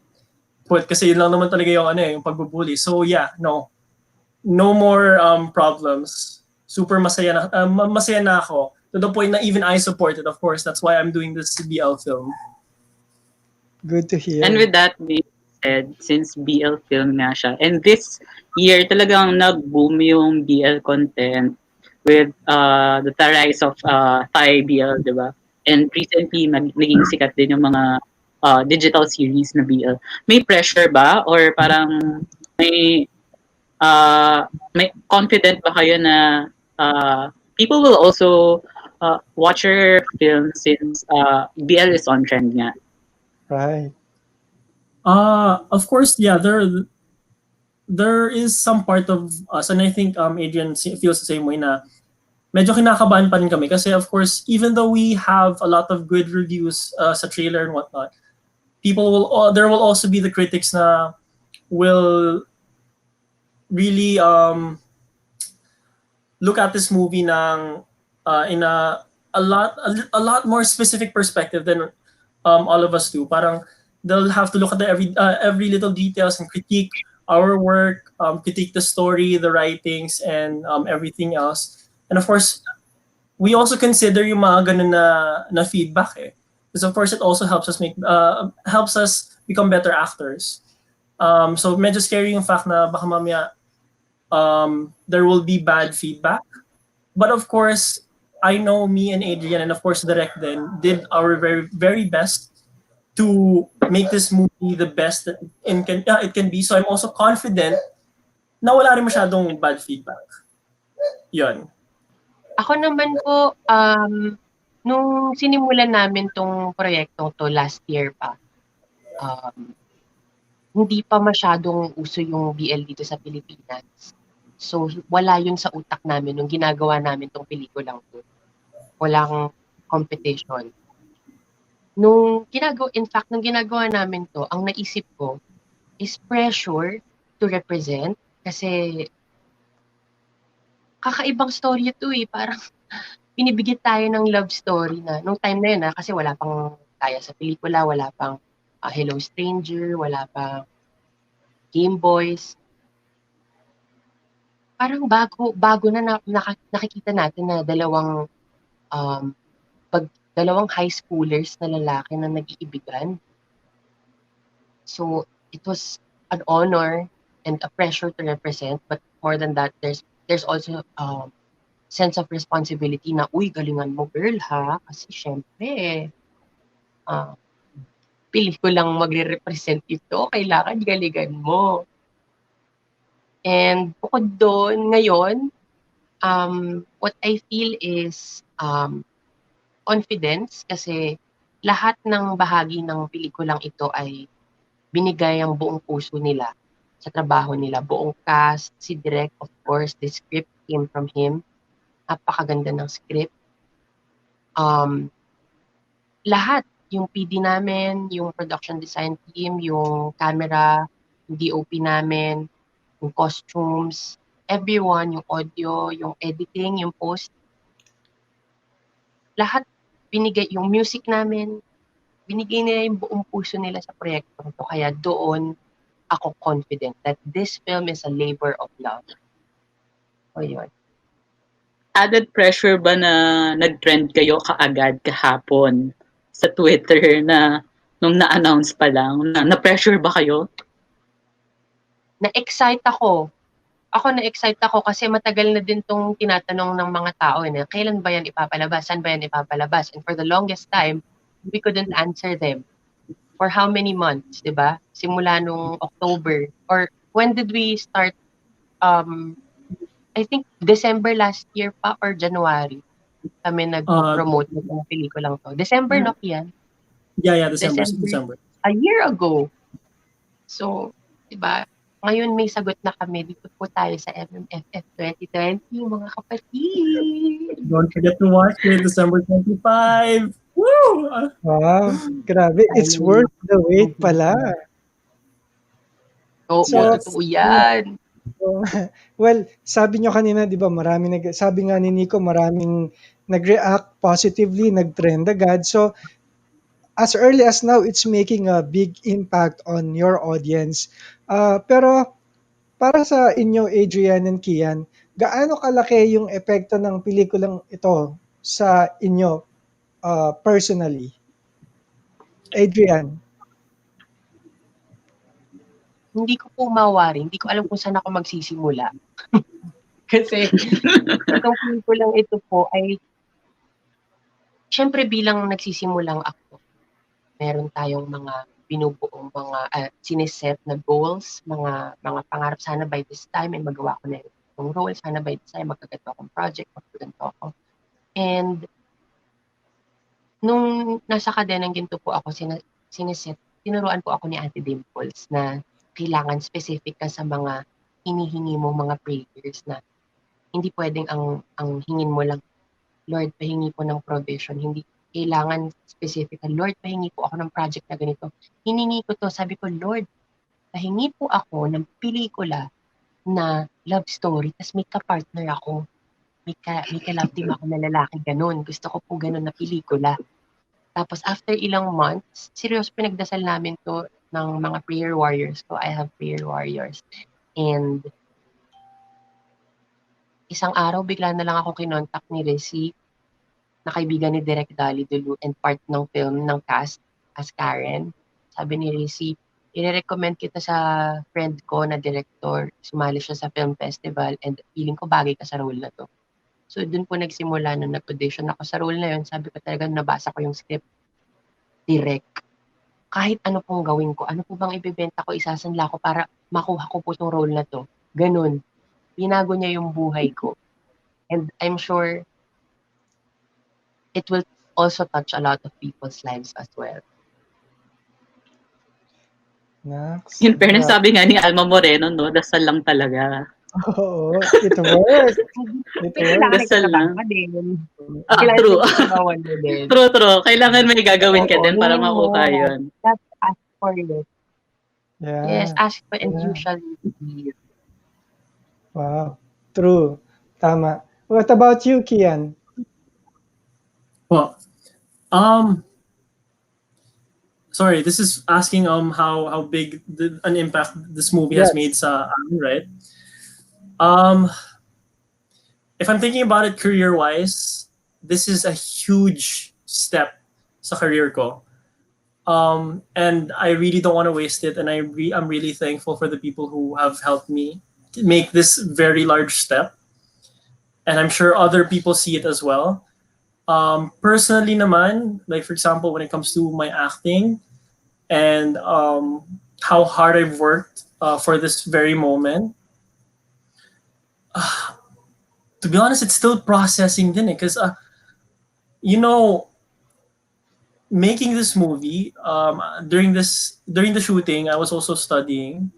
put kasi yun lang naman talaga yung pagbubully. So yeah, no more problems. Super masaya na ako to the point na even I support it. Of course, that's why I'm doing this BL film. Good to hear. And with that being said, since BL film nga siya, and this year talagang nag-boom yung BL content with the rise of Thai BL, di ba? And recently, naging sikat din yung mga digital series na BL. May pressure ba? Or parang may may confident ba kayo na people will also watch your film since BL is on trend nga? Right. Of course, yeah, there is some part of us, and I think Adrian feels the same way na medyo kinakabahan pa rin kami kasi of course, even though we have a lot of good reviews sa trailer and whatnot, there will also be the critics na will really look at this movie in a lot more specific perspective than all of us do. Parang they'll have to look at every little details and critique our work, critique the story, the writings, and everything else. And of course, we also consider yung mga ganun na feedback eh. Because of course, it also helps us become better actors. So medyo scary yung fact na baka mamaya there will be bad feedback. But of course, I know me and Adrian and of course Direct then did our very, very best to make this movie the best that it can be. So I'm also confident na wala rin masyadong bad feedback. Yun. Ako naman po, nung sinimulan namin tong proyektong to last year pa, hindi pa masyadong uso yung BL dito sa Pilipinas. So, wala yun sa utak namin nung ginagawa namin tong pelikulang to. Walang competition. In fact, nung ginagawa namin to, ang naisip ko is pressure to represent kasi kakaibang story ito eh. Parang binibigyan tayo ng love story na nung time na yun kasi wala pang kaya sa pelikula, wala pang Hello Stranger, wala pang Game Boys. Parang bago na nakikita natin na dalawang high schoolers na lalaki na nag-iibigan. So, it was an honor and a pressure to represent, but more than that, there's also sense of responsibility na, uy, galingan mo girl ha, kasi syempre, uh, pelikulang magre-represent ito, kailangan galingan mo. And bukod doon, ngayon, what I feel is confidence kasi lahat ng bahagi ng pelikulang ito ay binigay ang buong puso nila sa trabaho nila. Buong cast, si Direk, of course, the script came from him. Napakaganda ng script. Lahat, yung PD namin, yung production design team, yung camera, yung DOP namin, yung costumes, everyone, yung audio, yung editing, yung post, lahat binigay, yung music namin, binigay nila yung buong puso nila sa proyekto to. Kaya doon ako confident that this film is a labor of love. O yun. Added pressure ba na nag-trend kayo kaagad kahapon sa Twitter na nung na-announce pa lang? Na-pressure ba kayo? Na-excite ako. Na-excite ako kasi matagal na din tong tinatanong ng mga tao na kailan ba yan ipapalabas? Saan ba yan ipapalabas? And for the longest time, we couldn't answer them. For how many months, di ba? Simula nung October. Or when did we start? I think December last year pa or January kami nag-promote ng pelikulang to. December, no, Keann? Yeah, December. A year ago. So, di ba? Ngayon may sagot na kami. Dito po tayo sa MMFF 2020, mga kapatid. Don't forget to watch it, December 25. Woo! Wow, grabe. It's worth the wait pala. Oo, totoo yan. Well, sabi nyo kanina, di ba, sabi nga ni Nikko, maraming nag-react positively, nag-trend agad. So, as early as now, it's making a big impact on your audience. Pero, para sa inyo, Adrian and Keann, gaano kalaki yung epekto ng pelikulang ito sa inyo personally? Adrian? Hindi ko po mawari. Hindi ko alam kung saan ako magsisimula. Kasi itong pelikulang ito po ay syempre bilang nagsisimulang ako, meron tayong mga binubuong mga sineset na goals, mga pangarap. Sana by this time ay magawa ko na yung role. Sana by this time magkaganto akong project, magkaganto ako. And nung nasa kadenang ginto po ako sineset, tinuruan po ako ni Ate Dimples na kailangan specific ka sa mga hinihingi mo mga prayers na hindi pwedeng ang hingin mo lang, Lord, pahingi po ng provision. Hindi kailangan specific. Lord, pahingi po ako ng project na ganito. Hiningi ko to, sabi ko, Lord, pahingi po ako ng pelikula na love story, tas may ka-partner ako. May ka-love team ako na lalaki, ganun. Gusto ko po ganun na pelikula. Tapos after ilang months, seryoso pinagdasal namin to ng mga prayer warriors ko. I have prayer warriors. And isang araw, bigla na lang ako kinontak ni Resi, na kaibigan ni Direk Dali Dulu and part ng film ng cast as Karen. Sabi ni Resi, i-recommend kita sa friend ko na director. Sumali siya sa film festival and feeling ko bagay ka sa role na to. So dun po nagsimula nung nag-audition ako sa role na yun. Sabi ko talaga nabasa ko yung script. Direct. Kahit ano pong gawin ko, ano po bang ibebenta ko, isasanla ko para makuha ko po itong role na to. Ganun. Binago niya yung buhay ko. And I'm sure it will also touch a lot of people's lives as well. Next. In fairness, sabi nga ni Alma Moreno, no, dasal lang talaga. Oo, it works. Dasal lang. Kailangan True. din. True. Kailangan may gagawin ka din para makuha yun. Just ask for it. Yeah. Yes, ask for and you shall receive. Wow. True. Tama. What about you, Keann? Well, sorry, this is asking how big an impact this movie has made sa amin, right? If I'm thinking about it career-wise, this is a huge step sa career ko. And I really don't want to waste it. And I'm really thankful for the people who have helped me make this very large step. And I'm sure other people see it as well. Personally naman, like for example, when it comes to my acting and how hard I've worked for this very moment, to be honest, it's still processing din because, you know, making this movie, during the shooting, I was also studying.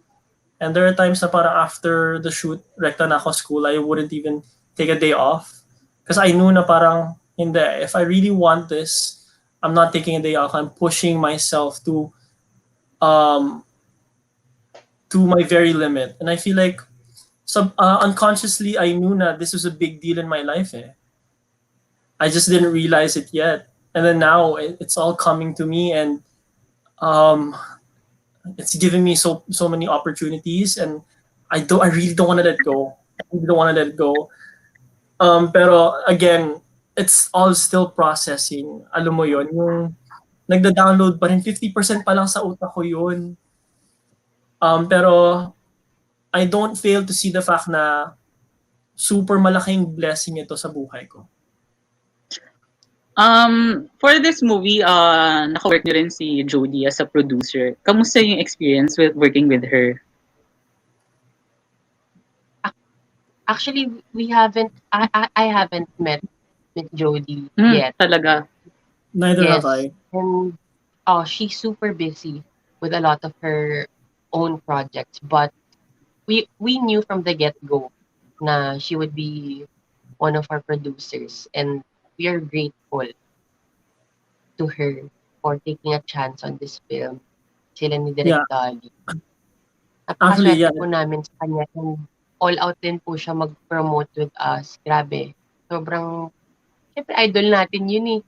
And there are times na parang after the shoot, rekta na ako school, I wouldn't even take a day off. Because I knew na parang, hindi, if I really want this, I'm not taking a day off. I'm pushing myself um, to my very limit. And I feel like unconsciously, I knew na this was a big deal in my life. I just didn't realize it yet. And then now it's all coming to me, and it's giving me so many opportunities, and I really don't want to let go. I really don't want to let go. Pero again, it's all still processing. Alam mo yon, yung nagda-download pa rin, 50% pa lang sa utak ko yun. Pero I don't fail to see the fact na super malaking blessing ito sa buhay ko. For this movie, naka-work niyo rin si Jody as a producer. Kamusta yung experience with working with her? Actually, I haven't met Jody yet. Talaga. Neither Yes. have I. And she's super busy with a lot of her own projects, but we knew from the get-go na she would be one of our producers, and we are grateful to her for taking a chance on this film. Sila ni Direk Yeah. Dolly. Actually, Napakaswerte yeah. po namin sa kanya, and all out din po siya mag-promote with us. Grabe. Sobrang, syempre idol natin yun eh.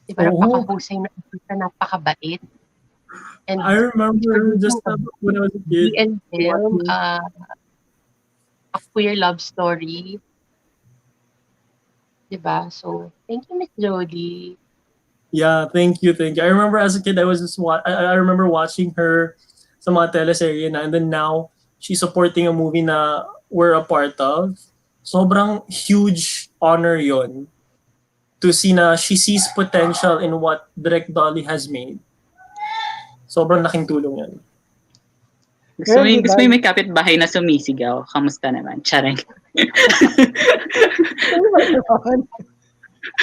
Diba, Oo. napakahusay na artista, napakabait. And I remember just when I was a kid. DL film, watching- a queer love story. Diba? So, thank you, Miss Jody. Yeah, thank you. I remember as a kid, I was just I remember watching her sa mga teleserye na, and then now she's supporting a movie na we're a part of. Sobrang huge honor yon to see na she sees potential in what Direct Dolly has made. Sobrang laking tulong yan. Gusto mo diba? yung may kapitbahay na sumisigaw. Kamusta naman? Charing.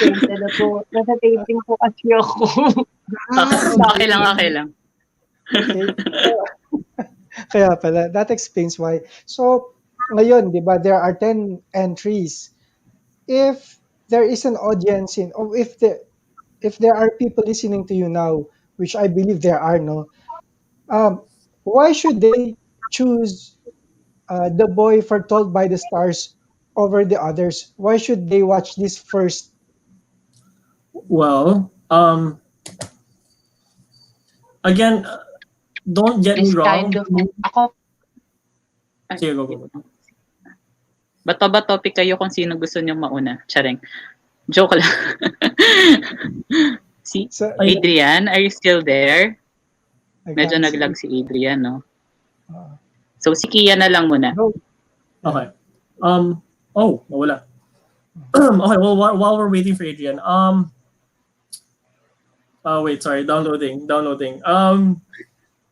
Thank na po. Nasa taping po kasi ako. Okay lang. Okay. Kaya pala, that explains why. So, ngayon, di ba, there are 10 entries. If there is an audience or if there are people listening to you now, which I believe there are, no, why should they choose The Boy Foretold by the Stars over the others? Why should they watch this first? Well, again, don't get me This wrong. kind of, ako, Sige, go. Bato ba topic kayo kung sino gusto nyo mauna? Charing. Joke lang. Si So, Adrian, are you still there? I Medyo can't naglag see. si Adrian, no? Uh, So si Kia na lang muna. no. Okay. Nawala. Okay, well, while we're waiting for Adrian, wait, sorry, downloading.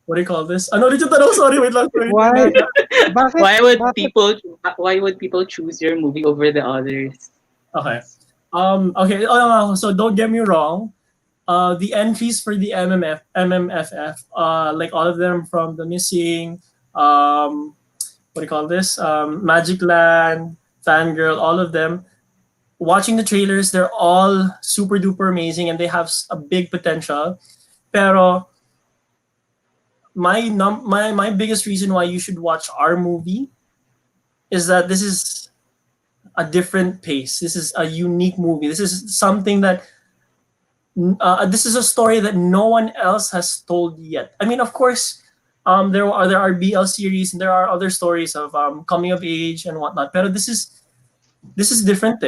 What do you call this? Ano ulit yung tanong? Sorry, wait lang. Why? Bakit? Why would Bakit? people choose your movie over the others? Okay. Okay. So don't get me wrong. The entries for the MMFF, like all of them from The Missing, what do you call this? Magic Land, Fangirl, all of them. Watching the trailers, they're all super duper amazing and they have a big potential. Pero my biggest reason why you should watch our movie is that this is a different pace. This is a unique movie. This is something that this is a story that no one else has told yet. I mean, of course, there are BL series and there are other stories of coming of age and whatnot. But this is different.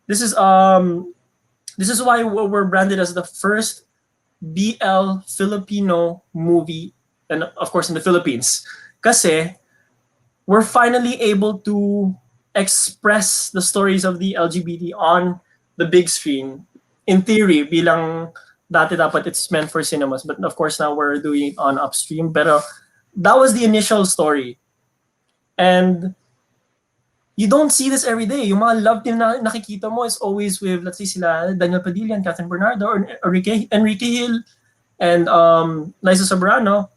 This is why we're branded as the first BL Filipino movie, and of course in the Philippines. Kasi we're finally able to express the stories of the LGBT on the big screen. In theory, bilang dati dapat it's meant for cinemas, but of course now we're doing it on upstream. Pero that was the initial story. And you don't see this every day. Yung mga love team na nakikita mo is always with, let's say, sila Daniel Padilla and Catherine Bernardo or Enrique Hill and Liza Sobrano.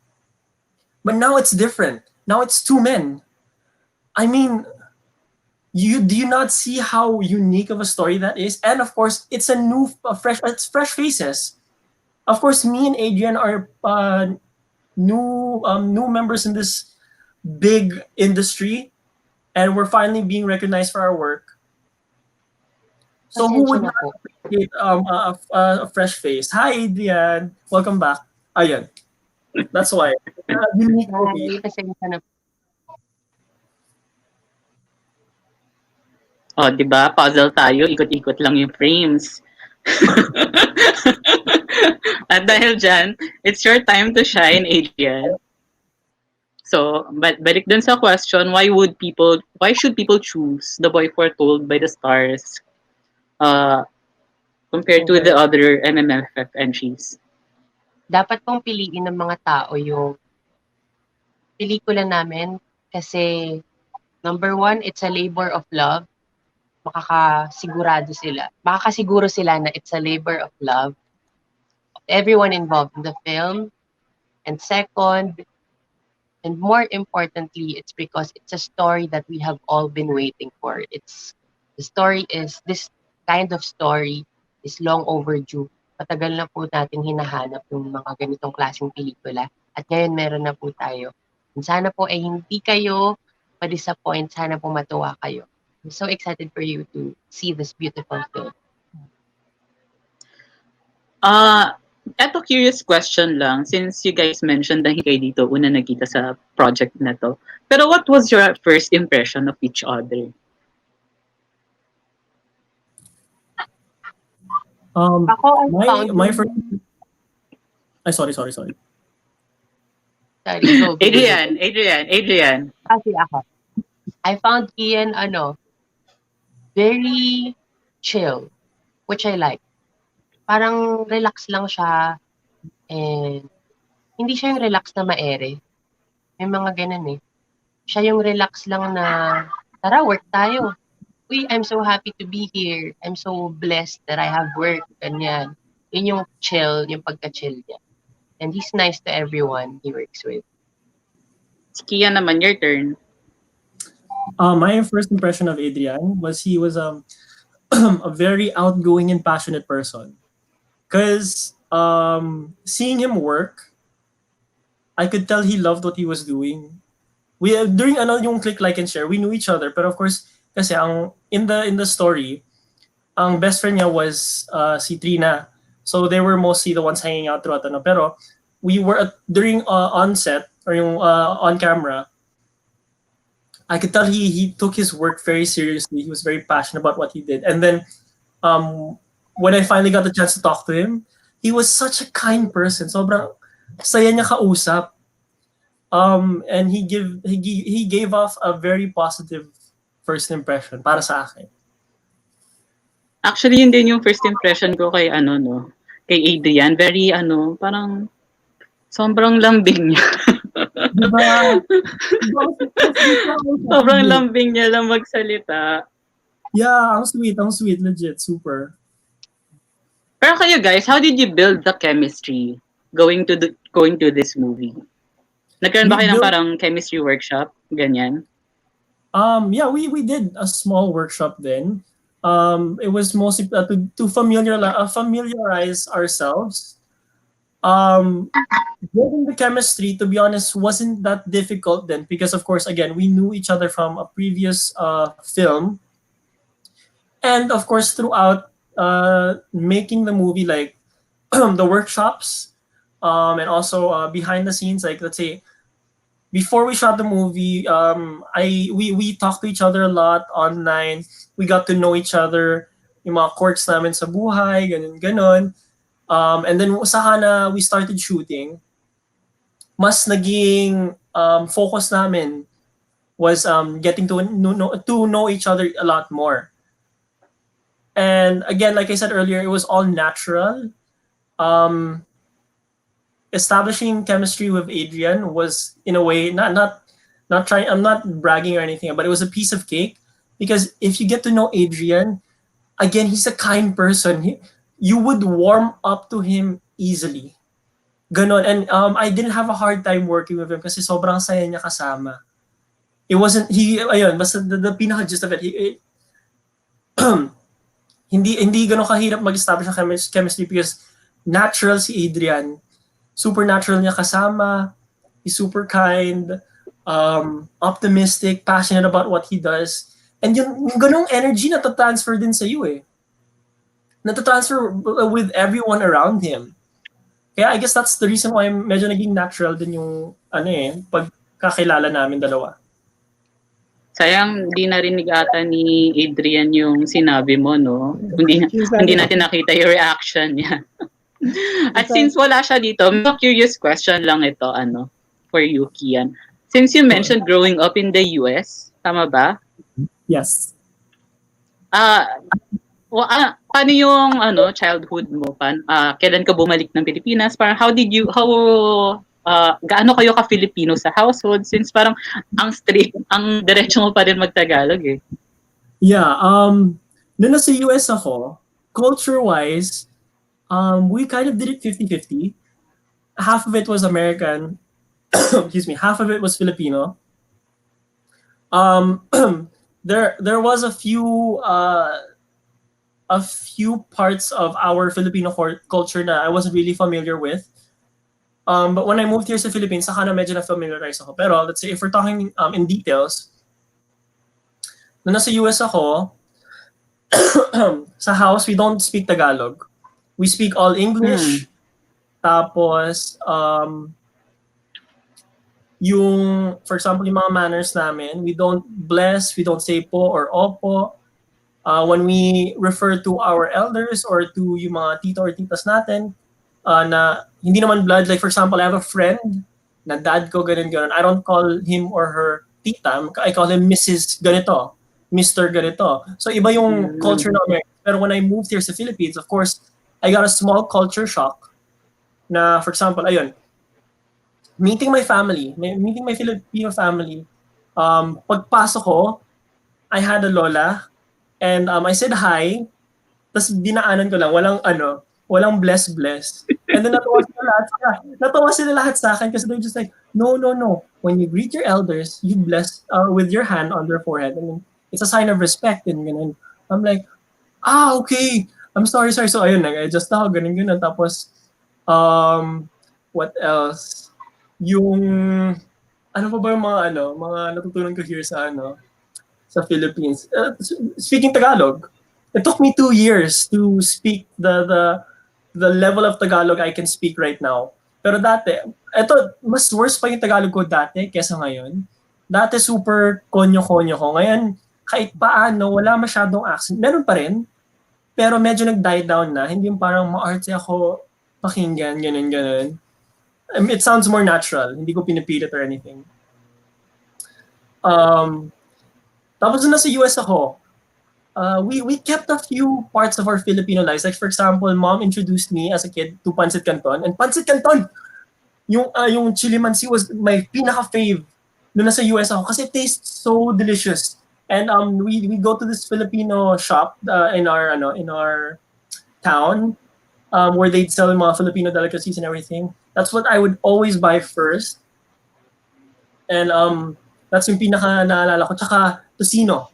But now it's different. Now it's two men. I mean, do you not see how unique of a story that is? And of course, it's it's fresh faces. Of course, me and Adrian are new members in this big industry, and we're finally being recognized for our work. So who would not appreciate a fresh face? Hi, Adrian. Welcome back. Ayan. That's why. Unique movie. Pasensya na. Oh, di ba? Puzzle tayo, ikot-ikot lang yung frames. At dahil dyan, it's your time to shine, Adrian. So, balik dun sa question, why should people choose The Boy Foretold by the Stars compared to the other MMFF entries? Dapat pong piliin ng mga tao yung pelikula namin kasi number one, it's a labor of love. Makakasiguro sila na it's a labor of love of everyone involved in the film. And second, and more importantly, it's because it's a story that we have all been waiting for. This kind of story is long overdue. Matagal na po natin hinahanap yung mga ganitong klaseng pelikula. At ngayon meron na po tayo. And sana po ay hindi kayo ma-disappoint. Sana po matuwa kayo. I'm so excited for you to see this beautiful film. Eto curious question lang, since you guys mentioned na hindi kayo dito una nagkita sa project na to. Pero what was your first impression of each other? My first... sorry. Sorry, go. Adrian. Kasi ako. I found Keann, very chill, which I like. Parang relax lang siya, and hindi siya yung relax na maere. May mga ganun eh. Siya yung relax lang na, tara, work tayo. Uy, I'm so happy to be here. I'm so blessed that I have work. Ganyan. Yun yung chill, yung pagka-chill niya. And he's nice to everyone he works with. Keann naman, your turn. My first impression of Adrian was he was a very outgoing and passionate person. Because seeing him work, I could tell he loved what he was doing. We during yung click, like, and share, we knew each other. But of course, kasi in the story, ang best friend niya was si Trina. So they were mostly the ones hanging out throughout. Pero we were during on set or yung on camera, I could tell he took his work very seriously. He was very passionate about what he did. And then when I finally got the chance to talk to him, he was such a kind person. Sobrang saya niya kausap. And he gave off a very positive first impression para sa akin. Actually, yun din yung first impression ko kay kay Adrian. Very parang sobrang lambing niya. Diba? Sobrang lambing niya lang magsalita. Yeah, ang sweet, legit, super. Pero kayo guys, how did you build the chemistry going to this movie? Nagkaroon ba kayo ng parang chemistry workshop? Ganyan? Yeah, we did a small workshop then. It was mostly to familiarize ourselves. Building the chemistry, to be honest, wasn't that difficult then because, of course, again, we knew each other from a previous film. And, of course, throughout making the movie, like the workshops and also behind the scenes, like, let's say, before we shot the movie, we talked to each other a lot online. We got to know each other, yung mga quirks namin sa buhay, ganon. And then saka na we started shooting, mas naging focus namin was getting to know each other a lot more. And again, like I said earlier, it was all natural. Um, Establishing chemistry with Adrian was, in a way, not trying. I'm not bragging or anything, but it was a piece of cake, because if you get to know Adrian, again, he's a kind person. You would warm up to him easily. Ganon. And I didn't have a hard time working with him kasi sobrang saya niya kasama. It wasn't, ayun, basta the pinaka gist of it, hindi ganun kahirap mag-establish ng chemistry because natural si Adrian. Supernatural niya kasama. He's super kind, optimistic, passionate about what he does. And yung ganung energy natatransfer din sa iyo eh. Natatransfer with everyone around him. Kaya I guess that's the reason why medyo naging natural din yung pagkakilala namin dalawa. Sayang, di narinig ata ni Adrian yung sinabi mo, no? Hindi natin nakita yung reaction niya. At since wala siya dito, may curious question lang ito, for you, Keann. Since you mentioned growing up in the US, tama ba? Yes. Paano yung childhood mo? Kailan ka bumalik ng Pilipinas? Parang gaano kayo ka-Filipino sa household since parang ang strict, ang diretso mo pa rin mag-Tagalog eh. Yeah, nung nasa US ako, culture-wise, we kind of did it 50-50. Half of it was American, excuse me, half of it was Filipino. There was a few parts of our Filipino culture na I wasn't really familiar with. But when I moved here sa Philippines, saka na medyo na-familiarize ako. Pero let's say if we're talking in details, nung nasa US ako, sa house, we don't speak Tagalog. We speak all English. Tapos, for example, yung mga manners namin, we don't bless, we don't say po or opo. When we refer to our elders or to yung mga tito or titas natin, na hindi naman blood, like for example, I have a friend na dad ko, ganun. I don't call him or her tita, I call him Mrs. ganito, Mr. ganito. So iba yung culture na American. Pero when I moved here sa Philippines, of course, I got a small culture shock na, for example, ayun, meeting my Filipino family, pagpasok ko, I had a lola, and I said hi, tapos dinaanan ko lang, walang bless. And then natawa sila lahat sa akin kasi they're just like, no. When you greet your elders, you bless with your hand on their forehead. And then it's a sign of respect and ganun. I'm like, okay. I'm sorry. So ayun, nag-adjust ako, ganun. Tapos, what else? Yung, ano pa ba yung mga natutunan ko here sa Philippines? Speaking Tagalog. It took me 2 years to speak the level of Tagalog I can speak right now. Pero dati, mas worse pa yung Tagalog ko dati kesa ngayon. Dati super konyo-konyo ko. Ngayon, kahit paano, wala masyadong accent. Meron pa rin, pero medyo nag-die down na. Hindi yung parang ma-artsy ako pakinggan, ganun. It sounds more natural. Hindi ko pinipilit or anything. Tapos na sa US ako, we kept a few parts of our Filipino lives. Like for example, mom introduced me as a kid to pancit canton. And pancit canton, yung chili mansi was my pinaka-fave nung nasa US ako kasi it tastes so delicious. And we go to this Filipino shop in our town where they'd sell mga Filipino delicacies and everything. That's what I would always buy first. And that's yung pinaka naalala ko. Tsaka tocino.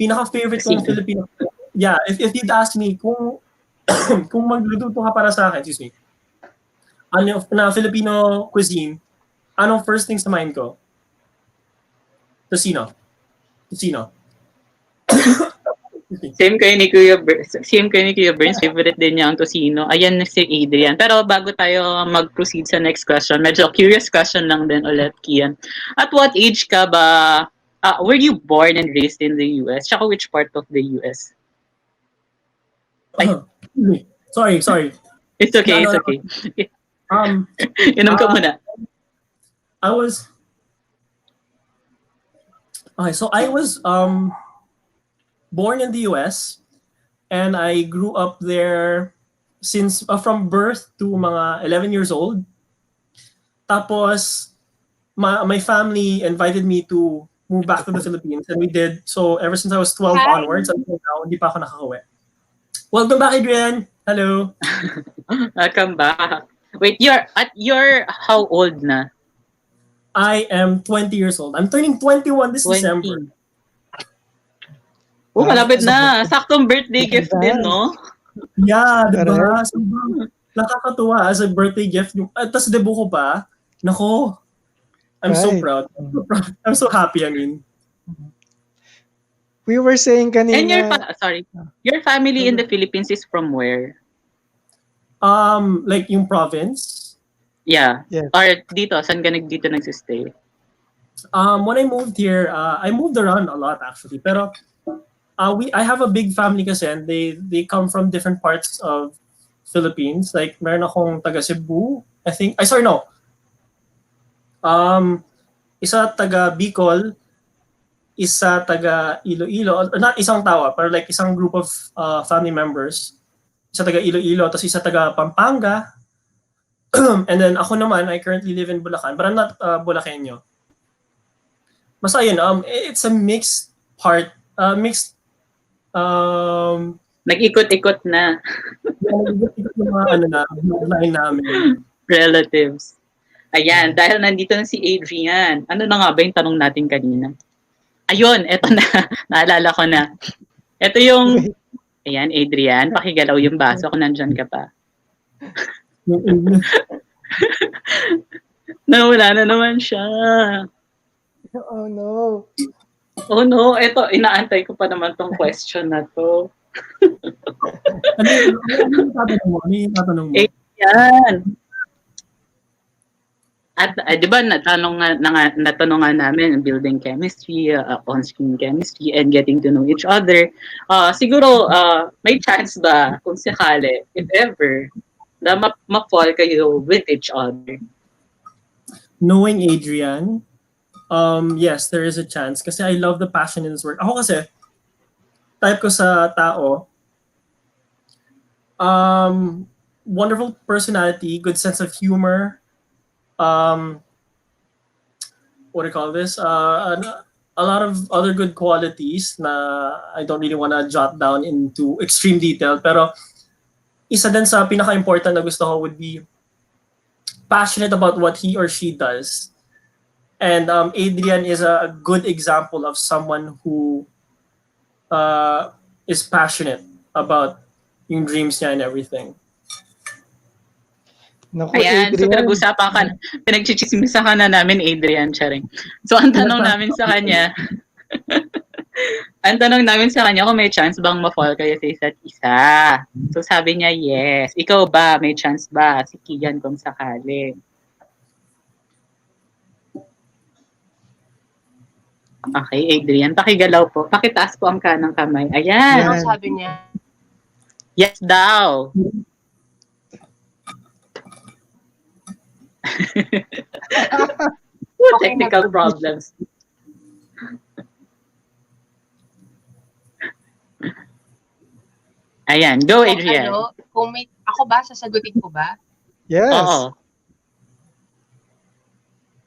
Pinaka-favorite kong Filipino. Yeah, if you'd ask me kung magluluto ka para sa akin, excuse me, na Filipino cuisine, anong first things sa mind ko? Tocino. Same kayo ni Kuya Burns, favorite din niya ang tocino. Ayan na si Adrian. Pero bago tayo mag-proceed sa next question, medyo curious question lang din ulit, Keann. At what age ka ba, were you born and raised in the US? Tsaka which part of the US? Sorry. It's okay, No, it's no, okay. Um, Inom ka uh, muna. I was okay. So I was born in the U.S. and I grew up there since from birth to mga 11 years old. Tapos my family invited me to move back to the Philippines and we did. So ever since I was 12 Hi. onwards until now, hindi pa ako nakakauwi. Welcome back, Adrian. Hello. Welcome back. Wait, you're how old na? I am 20 years old. I'm turning 21 this 20. December. Oh, malapit As a na. Saktong birthday gift din, advance. no? Yeah, di ba? Correct. Sobrang nakakatuwa as a birthday gift. Tapos debut ko pa. Nako, I'm so Right. proud. I'm so proud. I'm so happy, I mean. We were saying And kanina, your family in the Philippines is from where? Like yung province. Yeah. Yes. Or dito, saan ka dito nagsistay? When I moved here, I moved around a lot actually. Pero I have a big family kasi and they come from different parts of Philippines. Like meron akong taga Cebu, I think. Sorry, no. Isa taga Bicol, isa taga Iloilo, or not isang tawa, pero like isang group of family members. Isa taga Iloilo, tapos isa taga Pampanga. And then ako naman, I currently live in Bulacan, but I'm not Bulakenyo. Basta yun, it's a mixed mixed Nag-ikot-ikot na. yung mga bloodline namin. Relatives. Ayan, dahil nandito na si Adrian. Ano na nga ba yung tanong natin kanina? Ayun, eto na. Naalala ko na. Ito yung, ayan, Adrian, pakigalaw yung baso kung nandyan ka pa. Nawala na naman siya. oh no. Oh no, eto, inaantay ko pa naman tong question na to. Ano yung tatanong mo? Ayan. At di ba natanong nga namin building chemistry, on-screen chemistry, and getting to know each other. Siguro may chance ba kung sakali, if ever, na ma-fall kayo with each other? Knowing Adrian, yes, there is a chance kasi I love the passion in his work. Ako kasi, type ko sa tao, wonderful personality, good sense of humor, what do you call this? A lot of other good qualities na I don't really want to jot down into extreme detail. Pero isa din sa pinaka-important na gusto ko would be passionate about what he or she does. And Adrian is a good example of someone who is passionate about yung dreams niya and everything. Naku, Ayan, so Adrian. pinag-usapan ka, pinagchichismisan ka na namin, Adrian, charing. So ang tanong namin sa kanya, kung may chance bang ma-fall kayo sa isa't isa. So sabi niya, yes. Ikaw ba, may chance ba? Si Keann kung sakali. Okay, Adrian, pakigalaw po. Pakitaas po ang kanang kamay. Ayan. Ano sabi niya? Yes daw. Technical problems. Ayan, go Adrian. Kung may, ako ba, sasagutin ko ba? Yes. Oo.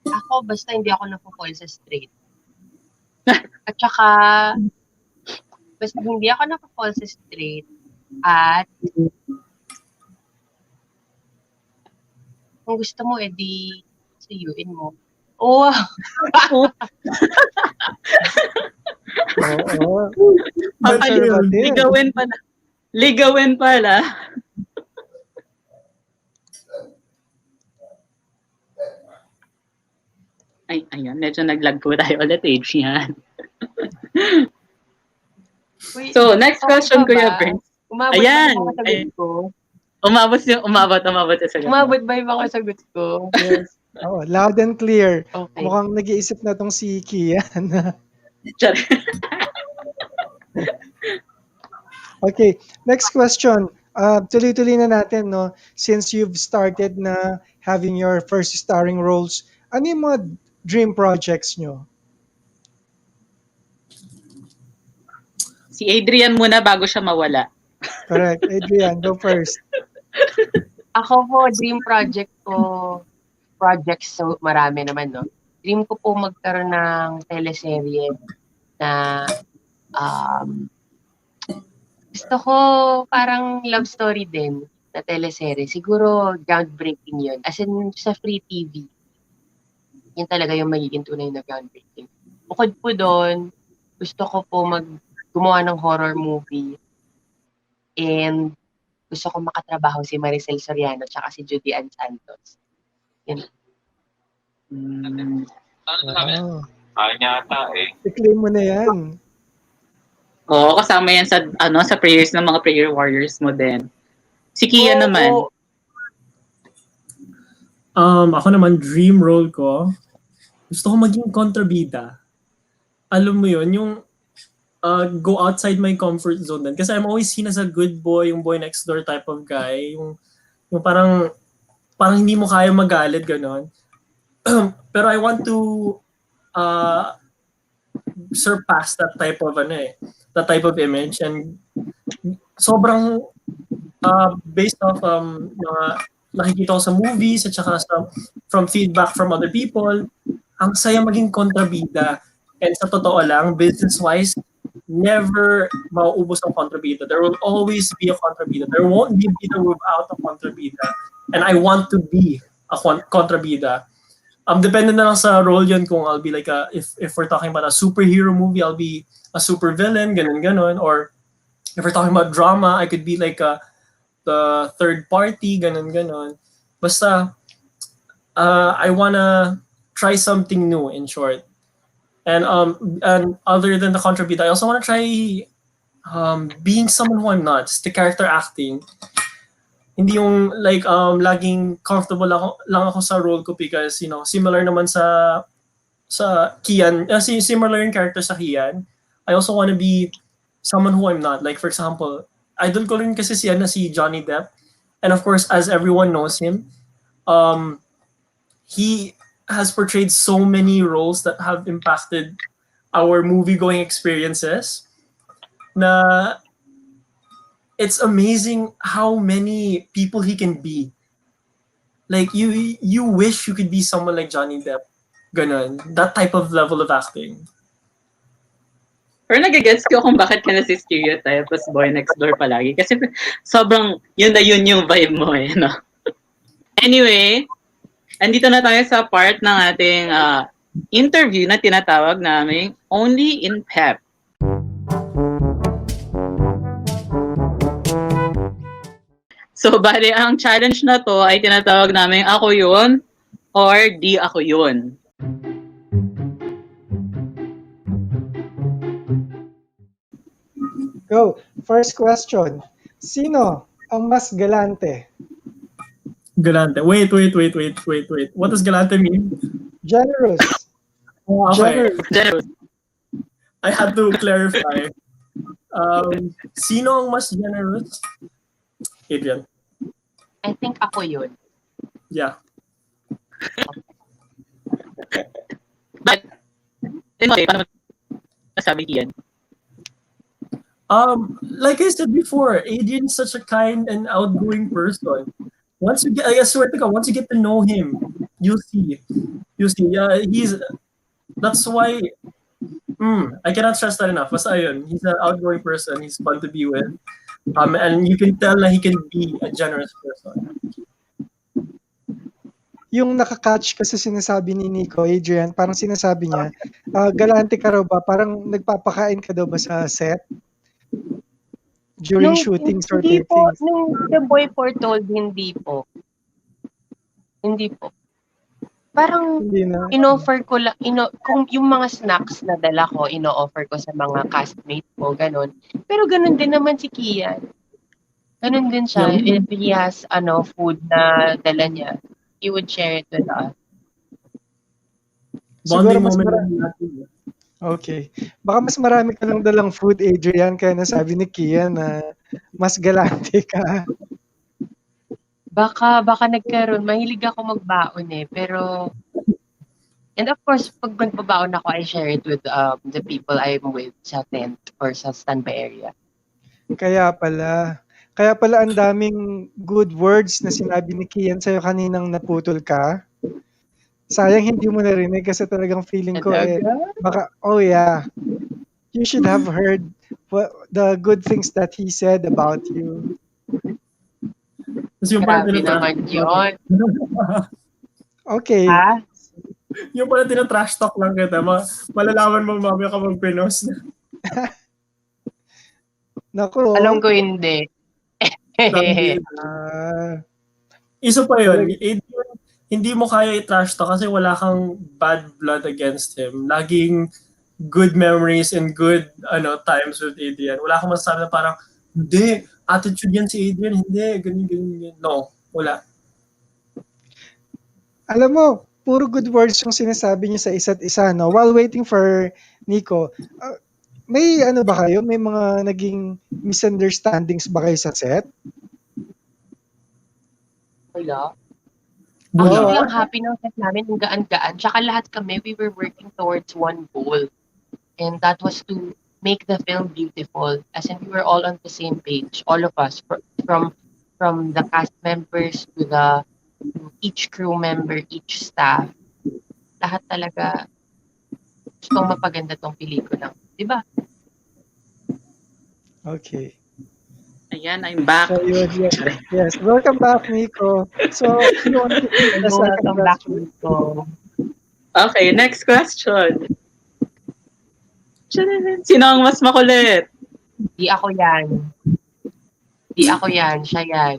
Ako, basta hindi ako napapol sa straight. At saka, basta hindi ako napapol sa straight. At, kung gusto mo, edi, suyuin mo. Oh! Oo. Ligawin pala. Ligawin pala. Ay, ayun. Medyo nag-lag po tayo ulit, Adrian. So, next question, Kuya Brent. Umabot Ayan. ba yung mga sagot ko? Umabot yung sagot. Umabot ba yung mga sagot ko? Yes. Oh, loud and clear. Okay. Mukhang nag-iisip na tong si Keann. Char- Okay, next question. tuloy-tuloy na natin, no? Since you've started na having your first starring roles, ano yung mga dream projects nyo? Si Adrian muna bago siya mawala. Correct. Adrian, go first. Ako po, dream projects, so marami naman, no? Dream ko po magkaroon ng teleserye na gusto ko parang love story din na teleserye. Siguro groundbreaking yun. As in, sa free TV, yun talaga yung magiging tunay na groundbreaking. Bukod po doon, gusto ko po gumawa ng horror movie. And gusto ko makatrabaho si Maricel Soriano tsaka si Judy Ann Santos. Yun. Wow. I-claim mo na yan. Oo, kasama yan sa prayers ng mga prayer warriors mo din. Si Keann naman. Ako naman, dream role ko, gusto ko maging kontrabida. Alam mo yun, yung go outside my comfort zone din. Kasi I'm always seen as a good boy, yung boy next door type of guy. Yung parang hindi mo kaya magalit, gano'n. Pero I want to surpass that type of image, and sobrang based off mga nakikita ko sa movies at saka from feedback from other people, ang saya maging kontrabida. And sa totoo lang, business-wise, never mauubos ang kontrabida. There will always be a kontrabida. There won't be bida without a kontrabida. And I want to be a kontrabida. Depende na lang sa role yun kung I'll be like if we're talking about a superhero movie, I'll be a super villain, ganun. Or if we're talking about drama, I could be like the third party, ganun. Basta, I wanna try something new, in short. And other than the kontrabida, I also wanna try being someone who I'm not, just the character acting. Hindi yung like laging comfortable lang ako sa role ko because similar naman sa Keann, similar yung character sa Keann. I also want to be someone who I'm not. Like for example, idol ko rin kasi si Johnny Depp, and of course as everyone knows him, he has portrayed so many roles that have impacted our movie-going experiences na it's amazing how many people he can be. Like you wish you could be someone like Johnny Depp. Ganon. That type of level of acting. Pero nagagets ko kung bakit ka nasi-stereotype as boy next door palagi. Kasi sobrang yun yung vibe mo eh. No? Anyway, andito na tayo sa part ng ating interview na tinatawag namin Only in PEP. So, bali, ang challenge na to ay tinatawag namin ako yun or di ako yun. Go. First question. Sino ang mas galante? Galante. Wait. What does galante mean? Generous. Okay. Generous. I had to clarify. Sino ang mas generous? Adrian. I think ako yun. Yeah. But, paano masabi yan? Like I said before, Adrian is such a kind and outgoing person. Once you get to know him, you'll see. Yeah, that's why. I cannot stress that enough. Basta yun, he's an outgoing person. He's fun to be with. And you can tell that he can be a generous person. Yung nakakatch kasi sinasabi ni Nikko, Adrian, parang sinasabi niya, galante ka raw ba? Parang nagpapakain ka daw ba sa set? During shootings or hindi po, tapings? nung The Boy Foretold, hindi po. Parang in-offer ko lang, kung yung mga snacks na dala ko, ino-offer ko sa mga castmates ko, ganun. Pero ganun din naman si Keann. Ganun din siya. If he has food na dala niya, he would share it with us. Bonding moment natin. Okay. Baka mas marami ka lang dalang food, Adrian, kaya nasabi ni Keann na mas galante ka. Baka nagkaroon. Mahilig ako magbaon eh. Pero, and of course, pag nagbabaon ako, I share it with the people I'm with sa tent or sa standby area. Kaya pala. Kaya pala ang daming good words na sinabi ni Keann sa'yo kaninang naputol ka. Sayang hindi mo narinig kasi talagang feeling ko baka, oh yeah, you should have heard the good things that he said about you. Tapos yung pala Grabe naman yun. Okay. Ha? yung pala tina-trash talk lang kita. Malalaman mo mamaya kapag pinost. Naku. Alam ko hindi. Isa pa yun. Hindi mo kaya i-trash talk kasi wala kang bad blood against him. Laging good memories and good times with Adrian. Wala akong masasabi na parang, hindi, attitude yan si Adrian, hindi, ganyan. No, wala. Alam mo, puro good words yung sinasabi niyo sa isa't isa, no? While waiting for Nikko, may ano ba kayo? May mga naging misunderstandings ba kayo sa set? Wala. Wala. Actually, ang happy ng set namin, ang gaan-gaan. Tsaka lahat kami, we were working towards one goal. And that was to make the film beautiful. As in, we were all on the same page. All of us. From the cast members to each crew member, each staff. Lahat talaga gustong mapaganda tong pelikula. Diba? Okay. Ayan, I'm back. So, yun, yes. Welcome back, Nikko. So, you want to take the second Welcome back, question? Nikko. Okay, next question. Sino ang mas makulit? Di ako yan. Siya yan.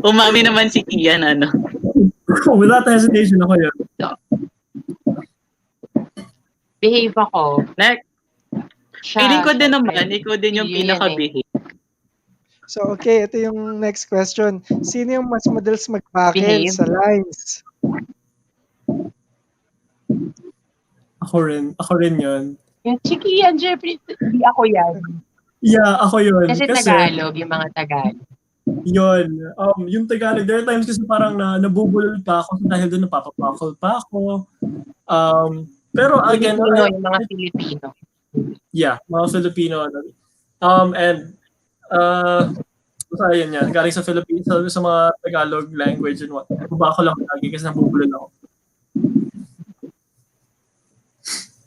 Umami naman si Keann, ano? Without hesitation ako yun. Behave ako. Next. Feeling ko din naman, ikaw din yung Yun pinaka-behave. So, okay, ito yung next question. Sino yung mas madalas mag-backend Behave. sa lines? Ako rin yun. Yung chiki yan, Jeffrey. Di ako yan. Yeah, ako yun. Kasi Tagalog, yung mga Tagalog. Yun. Yung Tagalog, there are times kasi parang nabubulol pa ako dahil doon napapapakol pa ako. Pero again, Filipino, yung mga Filipino. yeah, mga Filipino. Basta yun yan. Galing sa Philippines, sa mga Tagalog language and what. Baba ko lang lagi kasi nabubulol ako.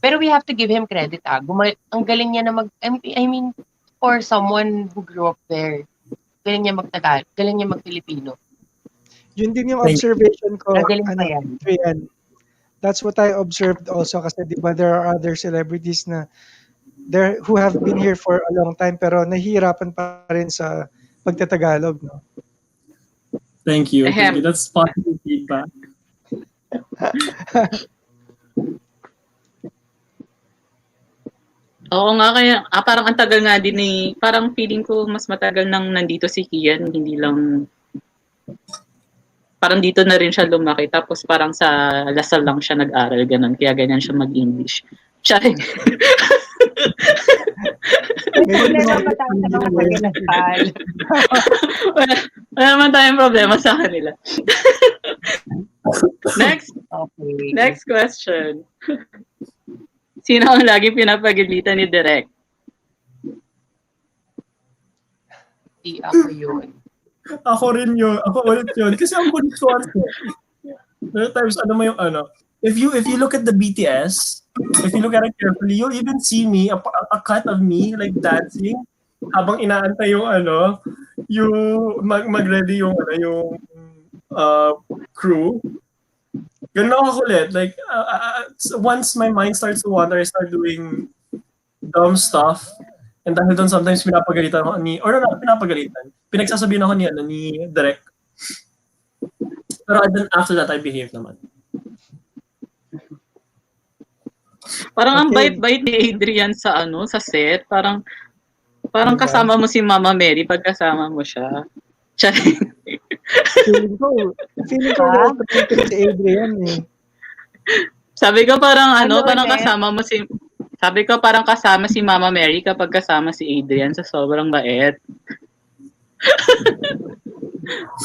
Pero we have to give him credit. Ang galing niya na I mean, for someone who grew up there, galing niya mag-Tagalog, galing niya mag-Filipino. Yun din yung observation ko. Galing pa yan. Adrian. That's what I observed also kasi di ba there are other celebrities na who have been here for a long time pero nahihirapan pa rin sa pagtatagalog, no? Thank you. That's positive feedback. Oo nga, kaya parang ang tagal nga din parang feeling ko mas matagal nang nandito si Keann, hindi lang parang dito na rin siya lumaki tapos parang sa Lasal lang siya nag-aral ganun kaya ganyan siya mag-English. Siya rin. Wala naman tayong problema sa kanila. Next question. Sino ang laging pinapagalitan ni Direk? Di ako yun. Ako rin yun. Ako ulit yun. Kasi ang kulit ko there are times, if you look at the BTS, if you look at it carefully, you'll even see me, a cut of me, like dancing, habang inaantay yung mag-ready yung crew. Ganun ako kulit. Like, once my mind starts to wander, I start doing dumb stuff. And dahil doon sometimes pinapagalitan ako pinagsasabihin ako ni Direk. Pero then after that, I behave naman. Parang ang bait-bait ni Adrian sa set. Parang kasama mo si Mama Mary pag kasama mo siya. Feeling ko si Adrian eh. Sabi ko parang parang kasama mo Sabi ko parang kasama si Mama Mary kapag kasama si Adrian sa sobrang bait.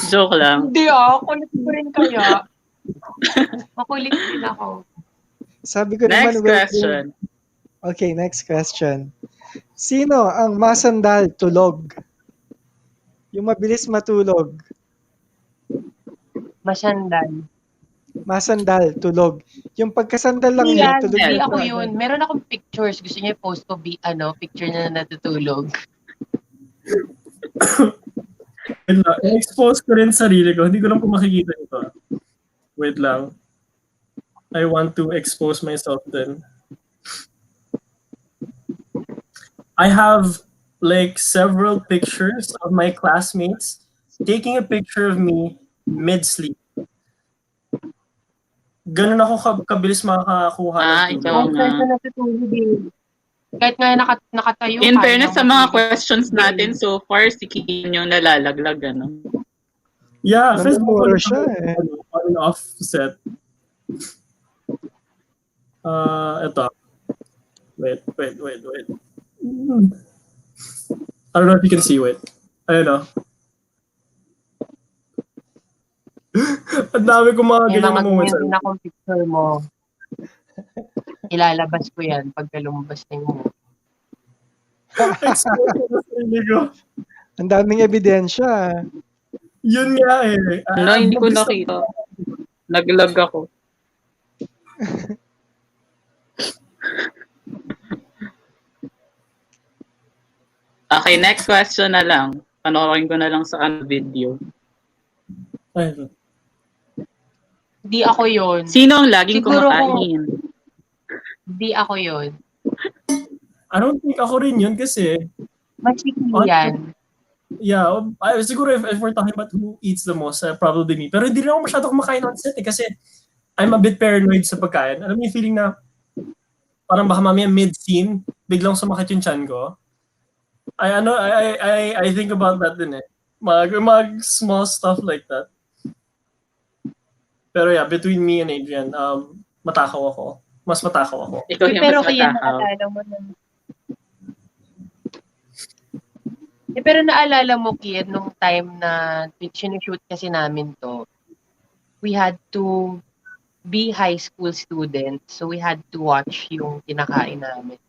Joke lang. Hindi kulit ko rin kaya. Makulit din ako. Sabi ko naman, Next question. Okay, next question. Sino ang masandal tulog? Yung mabilis matulog. Masandal. Masandal tulog. Yung pagkasandal lang Hindi niya, yan, tulog hindi na ako siya. yun. Meron akong pictures. Gusto niya post ko picture niya na natutulog. Wait lang. I-expose ko rin sarili ko. Hindi ko lang po makikita ito. Wait lang. I want to expose myself then. I have like several pictures of my classmates taking a picture of me mid-sleep. Ganun ako kabilis makakakuha ng tulog. Ikaw nga. Kahit na natutulog eh. Kahit nga nakatayo. In kaya fairness sa mo mga tulog. questions natin so far, si Keann yung nalalaglag, ano? Yeah, kasi Namumuro siya eh. On and off set. Ito. Wait. I don't know if you can see. Wait. Ayun o. Ang dami kong mga May ganyan mga na moments. ganyan din akong picture mo. Ilalabas ko yan pagka lumabas na yung Expose ko na sarili ko. Ang daming ebidensya. Yun nga eh. No, hindi ko nakita. Naglag ako. Okay, next question na lang. Panoorin ko na lang sa video. Ayun. Hindi ako yun. Sino ang laging Siguro kumakain? Hindi ako yun. I don't think ako rin yun kasi Machiki yan. yeah, siguro if we're talking about who eats the most, probably me. Pero hindi rin ako masyado kumakain on set kasi I'm a bit paranoid sa pagkain. Alam mo yung feeling na parang baka mamaya mid-scene, biglang sumakit yung chan ko. I think about that din eh. Mag small stuff like that. Pero yeah, between me and Adrian, matakaw ako. Mas matakaw ako. Ikaw yung Pero mas kaya matakaw. naalala mo na. Pero naalala mo, Keann, nung time na sinushoot kasi namin to, we had to be high school students, so we had to watch yung kinakain namin.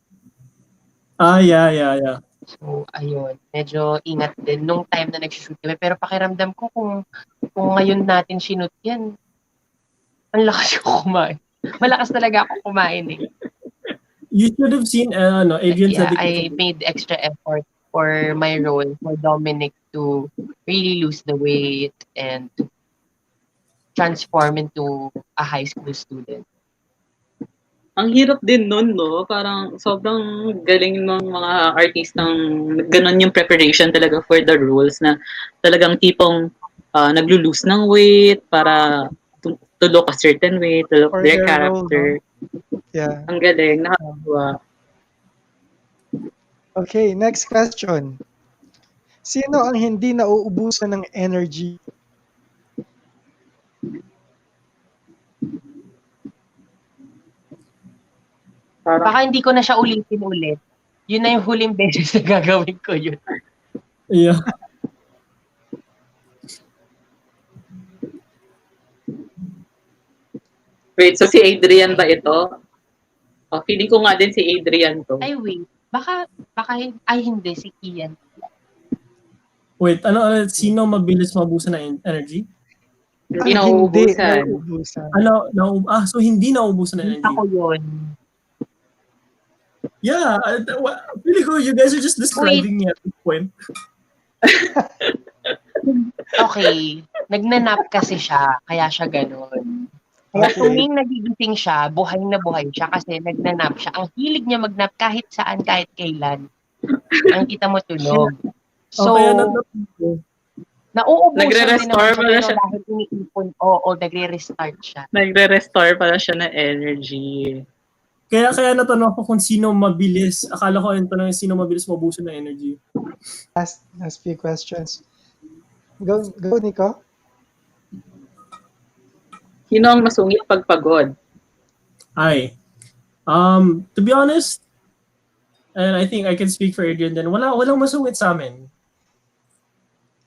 Yeah. So, ayun. Medyo ingat din nung time na nag-shoot kami. Pero pakiramdam ko kung ngayon natin sinut yan, ang lakas ko kumain. Malakas talaga ako kumain eh. You should have seen, Adrian said I made extra effort for my role, for Dominic to really lose the weight and to transform into a high school student. Ang hirap din nun, no? Parang sobrang galing ng mga artistang ganun yung preparation talaga for the roles na talagang tipong naglo-lose ng weight para to look a certain way, to look For their their character. role, Yeah. Ang galing, nakakatuwa. Okay, next question. Sino ang hindi nauubusan ng energy? Parang, Baka hindi ko na siya ulitin ulit. Yun na yung huling beses na gagawin ko yun. Yeah. wait, so si Adrian ba ito? Oh, feeling ko nga din si Adrian to. Ay, wait. Baka hindi, si Keann. Wait, sino mabilis maubusan ng energy? Hindi Ang hindi nauubusan. nauubusan. So hindi nauubusan ng energy. Ako yun. Yeah, feeling ko you guys are just describing me at this point. Okay. Nagnanap kasi siya, kaya siya ganun. Kaya tuwing nagigising siya, buhay na buhay siya kasi nagnanap siya. Ang hilig niya magnap kahit saan, kahit kailan. Ang kita mo tulog. So, nauubusan Nagre-restore din naman pala siya siya. dahil iniipon. Oo, nagre-restart siya. Nagre-restore pala siya ng energy. Kaya natanong ako kung sino mabilis. Akala ko yung tanong sino mabilis maubusan ng energy. Last few questions. Go Nikko. Sino ang masungit pagpagod? To be honest, and I think I can speak for Adrian then, walang masungit sa amin.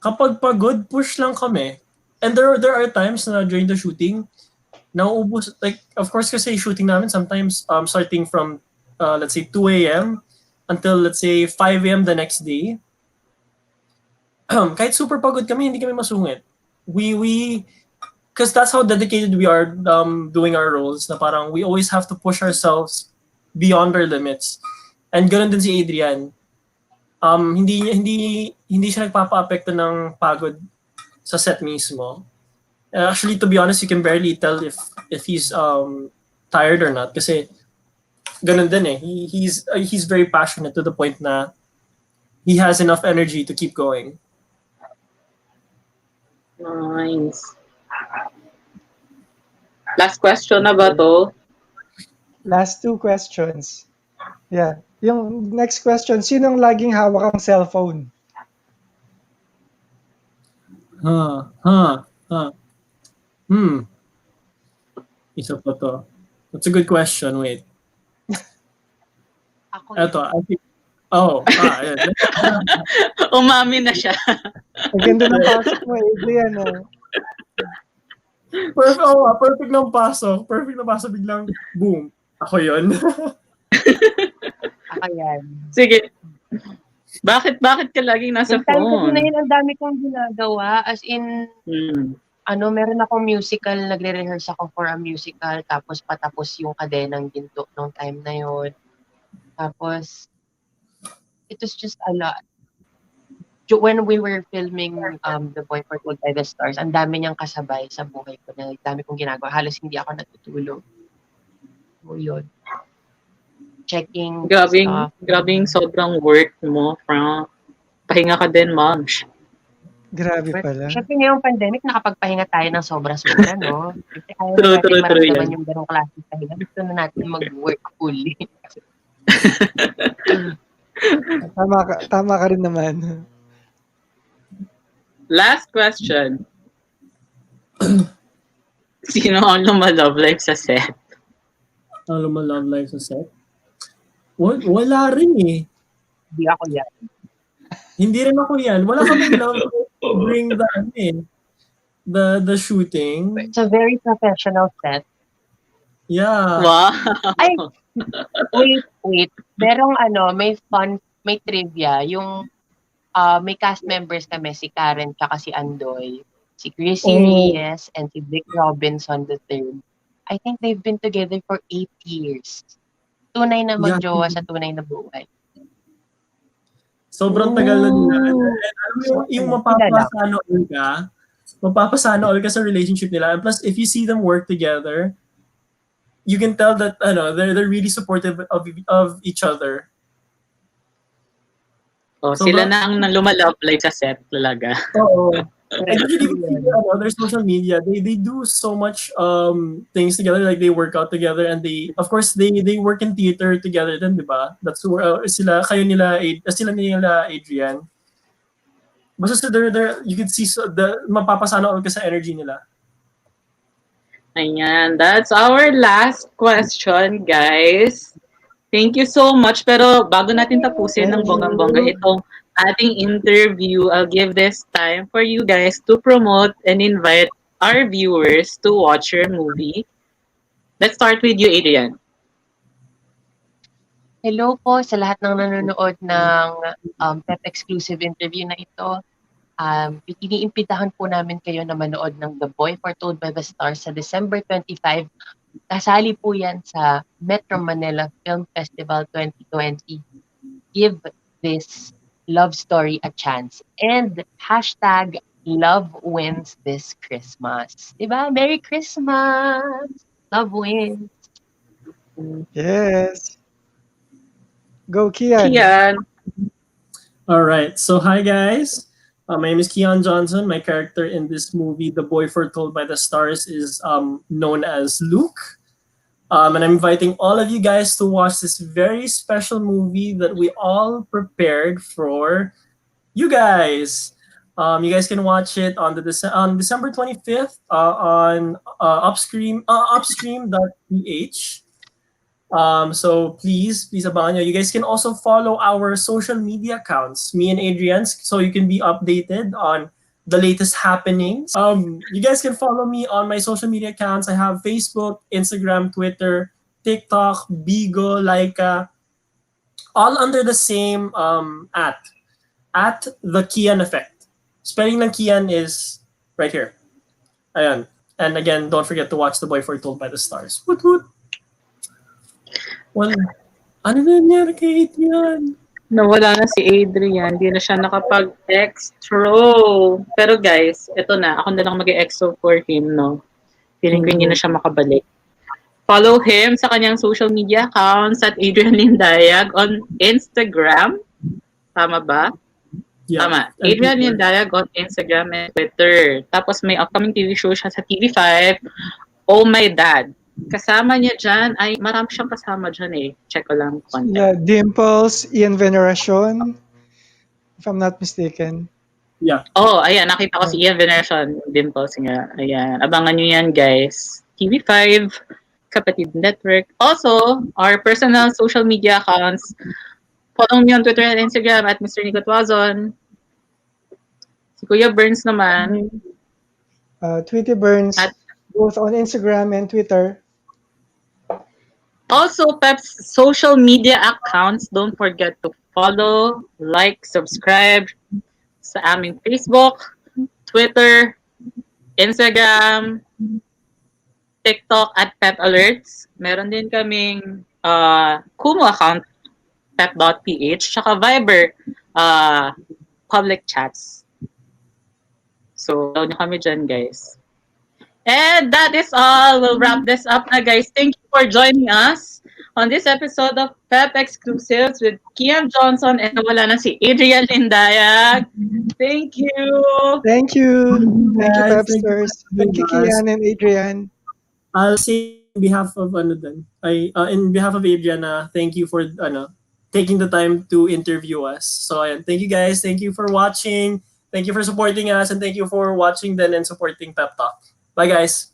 kapag pagod, push lang kami. And there are times na during the shooting, nauubos, like, of course kasi shooting namin sometimes starting from, let's say, 2 a.m. until, let's say, 5 a.m. the next day. Kahit super pagod kami, hindi kami masungit. Because that's how dedicated we are doing our roles, na parang we always have to push ourselves beyond our limits. And ganoon din si Adrian. Hindi siya nagpapa-apekto ng pagod sa set mismo. Actually, to be honest, you can barely tell if he's tired or not kasi ganun din eh. He's very passionate to the point na he has enough energy to keep going. Nice. Last question na ba to? Last 2 questions. Yeah. Yung next question, sinong laging hawak ang cellphone? Isa pa to. That's a good question. Wait. Ako Eto, I think, ayan. Umami na siya. Ang ganda ng pasok mo, Adrian. Perfect ng pasok. Perfect na pasok, biglang, boom. Ako yun. Ako yan. Sige. Bakit ka laging nasa Yung time kasi phone? na yun, ang dami kong ginagawa. As in, meron akong musical, nagre-rehearse ako for a musical, tapos patapos yung Kadenang Ginto nung time na yun. Tapos, it was just a lot. When we were filming The Boy Foretold by the Stars, ang dami niyang kasabay sa buhay ko. Ang dami kong ginagawa. Halos hindi ako natutulog. So, yun. Checking stuff. Grabing sobrang work mo, Frank. Pahinga ka din, ma'am. Grabe pala. Siyempre ngayong pandemic, nakapagpahinga tayo ng sobra-sobra, no? Kasi ayaw natin True maramdaman yan. yung ganong klase pahinga. Gusto na natin mag-work fully. Tama ka rin naman. Last question. Sino ang love life sa set? Ang love life sa set? Wala rin eh. Hindi ako yan. Hindi rin ako yan. Wala kaming love to bring the shooting. It's a very professional set. Yeah. Wow. Ay, wait. Merong may trivia. Yung may cast members kami, si Karen tsaka si Andoy, si Chrissy Reyes, and si Vic Robinson III. I think they've been together for 8 years. Tunay na magjowa sa tunay na buhay. Sobrang tagal na nila. And yung mapapasana all ka sa relationship nila. And plus, if you see them work together, you can tell that they're really supportive of each other. Sila na ang love life sa set talaga. Oo. And usually their social media, they do so much things together, like they work out together, and they work in theater together din, di ba? That's where sila nila Adrian. Basta you can see mapapasana all ka sa energy nila. Ayan, that's our last question, guys. Thank you so much. Pero bago natin tapusin ng bonggang-bongga itong ating interview, I'll give this time for you guys to promote and invite our viewers to watch your movie. Let's start with you, Adrian. Hello po sa lahat ng nanonood ng PEP Exclusive interview na ito. Iniimbitahan po namin kayo na manood ng The Boy Foretold by the Stars sa December 25. Kasali po yan sa Metro Manila Film Festival 2020. Give this love story a chance. And hashtag love wins this Christmas. Diba? Merry Christmas! Love wins! Yes. Go, Keann. Keann. All right. So hi guys. My name is Keann Johnson. My character in this movie, The Boy Foretold by the Stars, is known as Luke. And I'm inviting all of you guys to watch this very special movie that we all prepared for you guys. You guys can watch it on December 25th on upstream.ph. So please abangan nyo. You guys can also follow our social media accounts, me and Adrian's, so you can be updated on the latest happenings. You guys can follow me on my social media accounts. I have Facebook, Instagram, Twitter, TikTok, Bigo, Laika, all under the same at the Keann effect. Spelling ng Keann is right here. Ayan. And again, don't forget to watch The Boy Foretold by the Stars. Woot woot! Well, ano na nangyari kay Adrian? Nawala na si Adrian, hindi na siya nakapag-extro. Pero guys, ito na, ako na lang mag-extro for him, no? Feeling ko hindi na siya makabalik. Follow him sa kanyang social media accounts at Adrian Lindayag on Instagram. Tama ba? Yeah. Tama. Adrian Lindayag on Instagram and Twitter. Tapos may upcoming TV show siya sa TV5, Oh My Dad. Kasama niya dyan, ay marami siyang kasama dyan eh. Check ko lang content. Yeah, Dimples, Ian Veneracion, if I'm not mistaken. Yeah. Oh, ayan, nakita ko si Ian Veneracion, Dimples nga. Ayan, abangan nyo yan guys. TV5, Kapatid Network. Also, our personal social media accounts. Follow me on Twitter and Instagram at Mr. Nikko Tuazon. Si Kuya Burns naman. Tweety Burns, At- both on Instagram and Twitter. Also, PEP's social media accounts, don't forget to follow, like, subscribe sa aming Facebook, Twitter, Instagram, TikTok at PEP Alerts. Meron din kaming Kumu account, PEP.ph, tsaka Viber public chats. So, follow nyo kami dyan, guys. And that is all. We'll wrap this up na, guys. Thank you for joining us on this episode of PEP Exclusives with Keann Johnson and wala na si Adrian Lindayag. Thank you. Thank you. Thank you, Guys, Pepsters. thank Thank you, you, guys. Keann and Adrian. I'll say in behalf of in behalf of Adrian, thank you for taking the time to interview us. So thank you guys. Thank you for watching. Thank you for supporting us, and thank you for watching then and supporting Pep Talk. Bye guys.